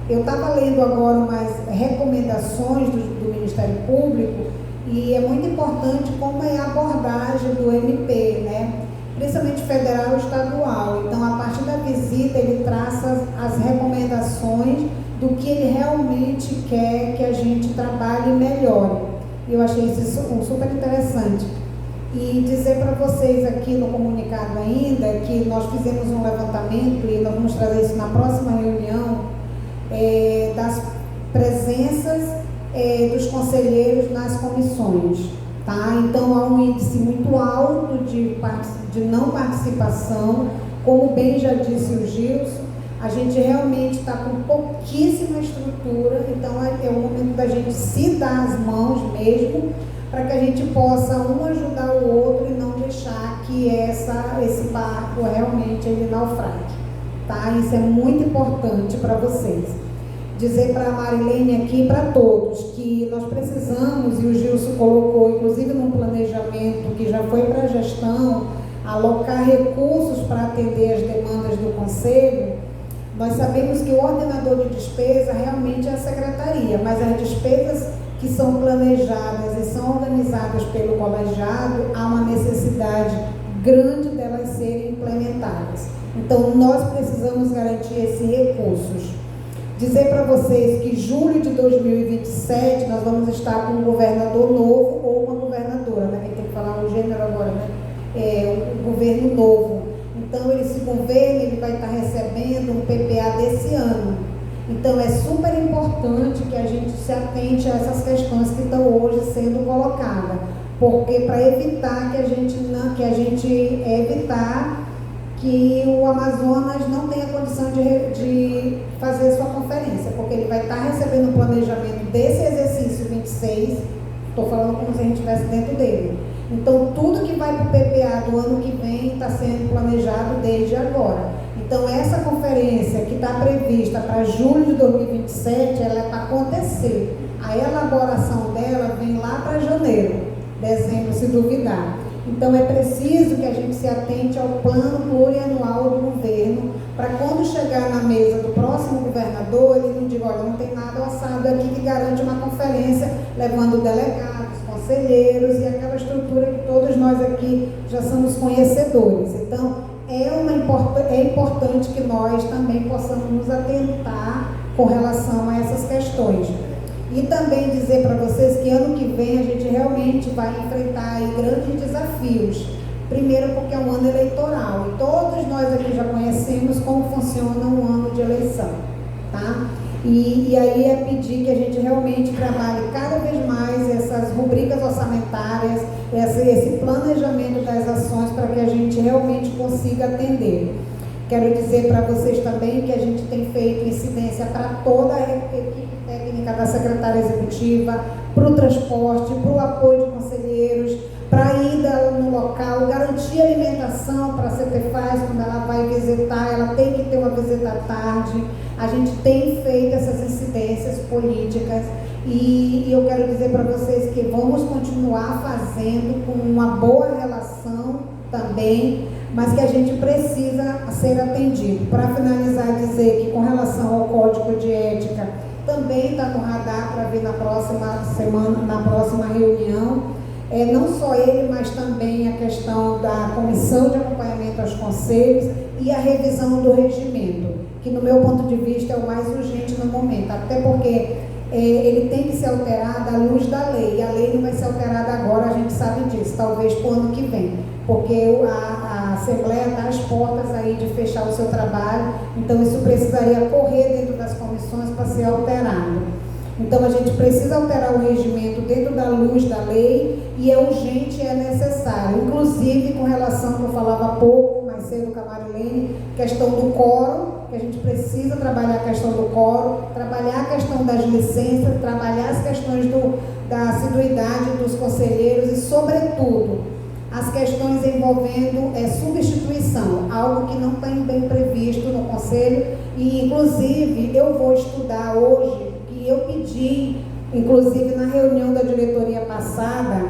Eu estava lendo agora umas recomendações do Ministério Público e é muito importante como é a abordagem do MP, né? Principalmente federal e estadual. Então, a partir da visita, ele traça as recomendações do que ele realmente quer que a gente trabalhe e melhore. Eu achei isso super interessante. E dizer para vocês aqui no comunicado ainda que nós fizemos um levantamento e nós vamos trazer isso na próxima reunião das presenças dos conselheiros nas comissões. Tá? Então, há um índice muito alto de não participação, como bem já disse o Gilson, a gente realmente está com pouquíssima estrutura, então é o momento da gente se dar as mãos mesmo, para que a gente possa um ajudar o outro e não deixar que esse barco realmente ele naufrague. Tá? Isso é muito importante para vocês. Dizer para a Marilene aqui, para todos, que nós precisamos, e o Gilson colocou, inclusive num planejamento que já foi para a gestão, alocar recursos para atender as demandas do Conselho. Nós sabemos que o ordenador de despesa realmente é a secretaria, mas as despesas que são planejadas e são organizadas pelo colegiado, há uma necessidade grande delas serem implementadas. Então, nós precisamos garantir esses recursos. Dizer para vocês que em julho de 2027 nós vamos estar com um governador novo ou uma governadora, né? Tem que falar o gênero agora, né? Um governo novo. Então, esse governo ele vai estar recebendo um PPA desse ano. Então, é super importante que a gente se atente a essas questões que estão hoje sendo colocadas, porque para evitar que o Amazonas não tenha condição de fazer sua conferência, porque ele vai estar recebendo o planejamento desse exercício 26, estou falando como se a gente estivesse dentro dele. Então, tudo que vai para o PPA do ano que vem está sendo planejado desde agora. Então, essa conferência que está prevista para julho de 2027, ela é para acontecer. A elaboração dela vem lá para janeiro, dezembro, se duvidar. Então, é preciso que a gente se atente ao plano plurianual do governo, para quando chegar na mesa do próximo governador, ele não diga, olha, não tem nada assado aqui que garante uma conferência, levando delegados, conselheiros e aquela estrutura que todos nós aqui já somos conhecedores. Então, é importante que nós também possamos nos atentar com relação a essas questões. E também dizer para vocês que ano que vem a gente realmente vai enfrentar aí grandes desafios. Primeiro porque é um ano eleitoral e todos nós aqui já conhecemos como funciona um ano de eleição, tá? E aí é pedir que a gente realmente trabalhe cada vez mais essas rubricas orçamentárias, esse planejamento das ações para que a gente realmente consiga atender. Quero dizer para vocês também que a gente tem feito incidência para toda a equipe técnica da secretária executiva, para o transporte, para o apoio de conselheiros, para a ida no local, garantir alimentação para a CETEFAS, quando ela vai visitar, ela tem que ter uma visita à tarde. A gente tem feito essas incidências políticas e eu quero dizer para vocês que vamos continuar fazendo com uma boa relação também mas que a gente precisa ser atendido. Para finalizar, dizer que com relação ao Código de Ética, também está no radar para vir na próxima semana, na próxima reunião, não só ele, mas também a questão da comissão de acompanhamento aos conselhos e a revisão do regimento, que no meu ponto de vista é o mais urgente no momento, até porque ele tem que ser alterado à luz da lei, e a lei não vai ser alterada agora, a gente sabe disso, talvez para o ano que vem, porque a Assembleia está às portas aí de fechar o seu trabalho, então isso precisaria correr dentro das comissões para ser alterado. Então a gente precisa alterar o regimento dentro da luz da lei, e é urgente e é necessário, inclusive com relação, que eu falava há pouco, mais cedo com a Marilene, questão do quórum, que a gente precisa trabalhar a questão do quórum, trabalhar a questão das licenças, trabalhar as questões da assiduidade dos conselheiros e, sobretudo, as questões envolvendo substituição, algo que não tem bem previsto no Conselho, e, inclusive, eu vou estudar hoje, que eu pedi, inclusive, na reunião da diretoria passada,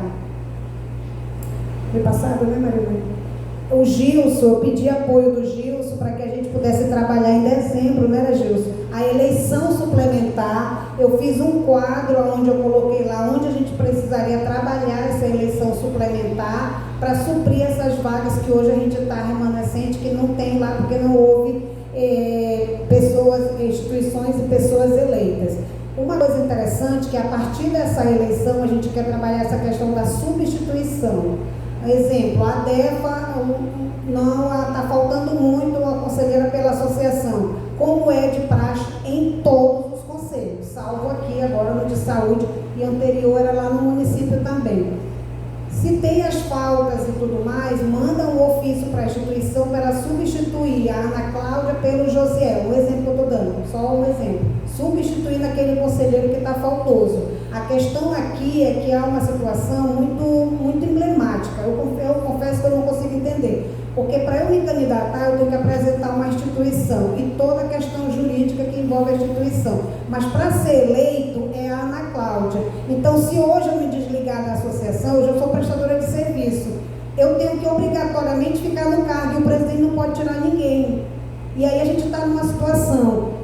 foi passado, né, Marilene? O Gilson, eu pedi apoio do Gilson para que a gente pudesse trabalhar em dezembro, né, Gilson? A eleição suplementar, eu fiz um quadro onde eu coloquei lá onde a gente precisaria trabalhar essa eleição suplementar para suprir essas vagas que hoje a gente está remanescente, que não tem lá porque não houve instituições e pessoas eleitas. Uma coisa interessante é que a partir dessa eleição a gente quer trabalhar essa questão da substituição. Exemplo, a DEFA está faltando muito a conselheira pela associação, como é de praxe em todos os conselhos, salvo aqui agora no de saúde, e anterior era lá no município também. Se tem as faltas e tudo mais, manda um ofício para a instituição para substituir a Ana Cláudia pelo Josiel. Um exemplo que eu estou dando, só um exemplo. Substituindo aquele conselheiro que está faltoso. A questão aqui é que há uma situação muito emblemática. Eu confesso que eu não consigo entender. Porque para eu me candidatar, eu tenho que apresentar uma instituição e toda a questão jurídica que envolve a instituição. Mas para ser eleito é a Ana Cláudia. Então, se hoje eu me desligar da associação, hoje eu sou prestadora de serviço, eu tenho que obrigatoriamente ficar no cargo e o presidente não pode tirar ninguém. E aí a gente está numa situação.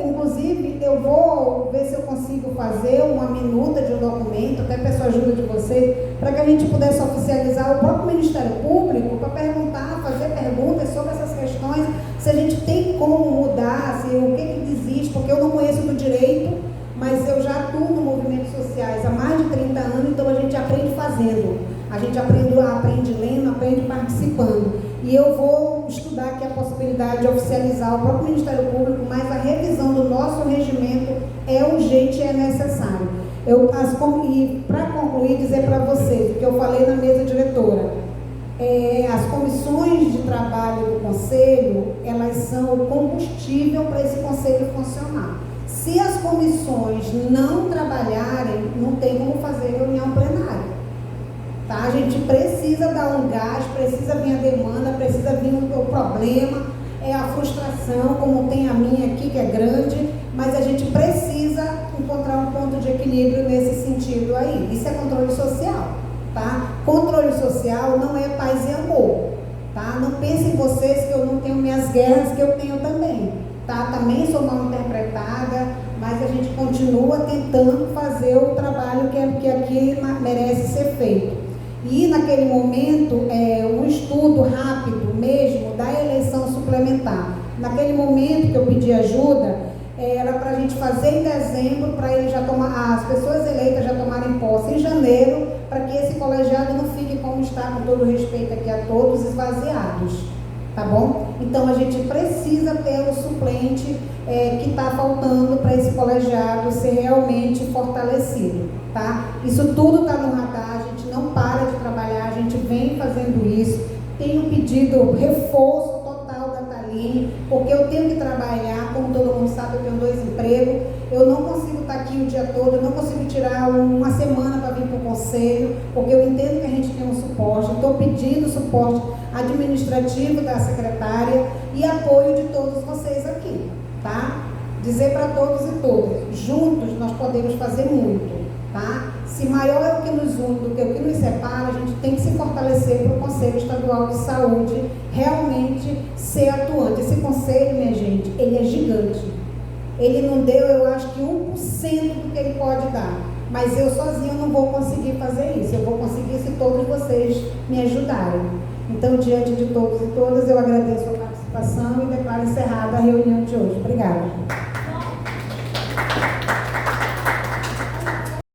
Inclusive, eu vou ver se eu consigo fazer uma minuta de um documento, até peço a ajuda de vocês, para que a gente pudesse oficializar o próprio Ministério Público para perguntar, fazer perguntas sobre essas questões, se a gente tem como mudar, se, o que existe, porque eu não conheço do direito, mas eu já atuo no movimentos sociais há mais de 30 anos, então a gente aprende fazendo, a gente aprende lendo, aprende participando. E eu vou estudar aqui a possibilidade de oficializar o próprio Ministério Público, mas a revisão do nosso regimento é urgente e é necessário. E para concluir, dizer para vocês o que eu falei na mesa diretora. As comissões de trabalho do Conselho, elas são o combustível para esse Conselho funcionar. Se as comissões não trabalharem, não tem como fazer reunião plenária. Tá? A gente precisa dar um gás, precisa vir a demanda, precisa vir o problema, a frustração, como tem a minha aqui, que é grande, mas a gente precisa encontrar um ponto de equilíbrio nesse sentido aí. Isso é controle social, tá? Controle social não é paz e amor, tá? Não pensem vocês que eu não tenho minhas guerras, que eu tenho também, tá? Também sou mal interpretada, mas a gente continua tentando fazer o trabalho que aqui merece ser feito. E naquele momento, um estudo rápido mesmo da eleição suplementar. Naquele momento que eu pedi ajuda, era para a gente fazer em dezembro, para ele já tomar, as pessoas eleitas já tomarem posse em janeiro, para que esse colegiado não fique como está, com todo respeito aqui a todos, esvaziados. Tá bom? Então a gente precisa ter o suplente que está faltando para esse colegiado ser realmente fortalecido, tá? Isso tudo está no radar, a gente não para de trabalhar, a gente vem fazendo isso. Tenho pedido reforço total da Thaline, porque eu tenho que trabalhar, como todo mundo sabe, eu tenho 2 empregos, eu não consigo estar aqui o dia todo, eu não consigo tirar uma semana para vir para o conselho, porque eu entendo que a gente tem um suporte, estou pedindo suporte administrativo da secretária e apoio de todos vocês aqui, tá? Dizer para todos e todas, juntos nós podemos fazer muito, tá? Se maior é o que nos une do que o que nos separa, a gente tem que se fortalecer para o conselho. Conselho Estadual de Saúde realmente ser atuante. Esse conselho, minha gente, ele é gigante. Ele não deu, eu acho que 1% do que ele pode dar. Mas eu sozinho não vou conseguir fazer isso. Eu vou conseguir se todos vocês me ajudarem. Então, diante de todos e todas, eu agradeço a participação e declaro encerrada a reunião de hoje. Obrigada.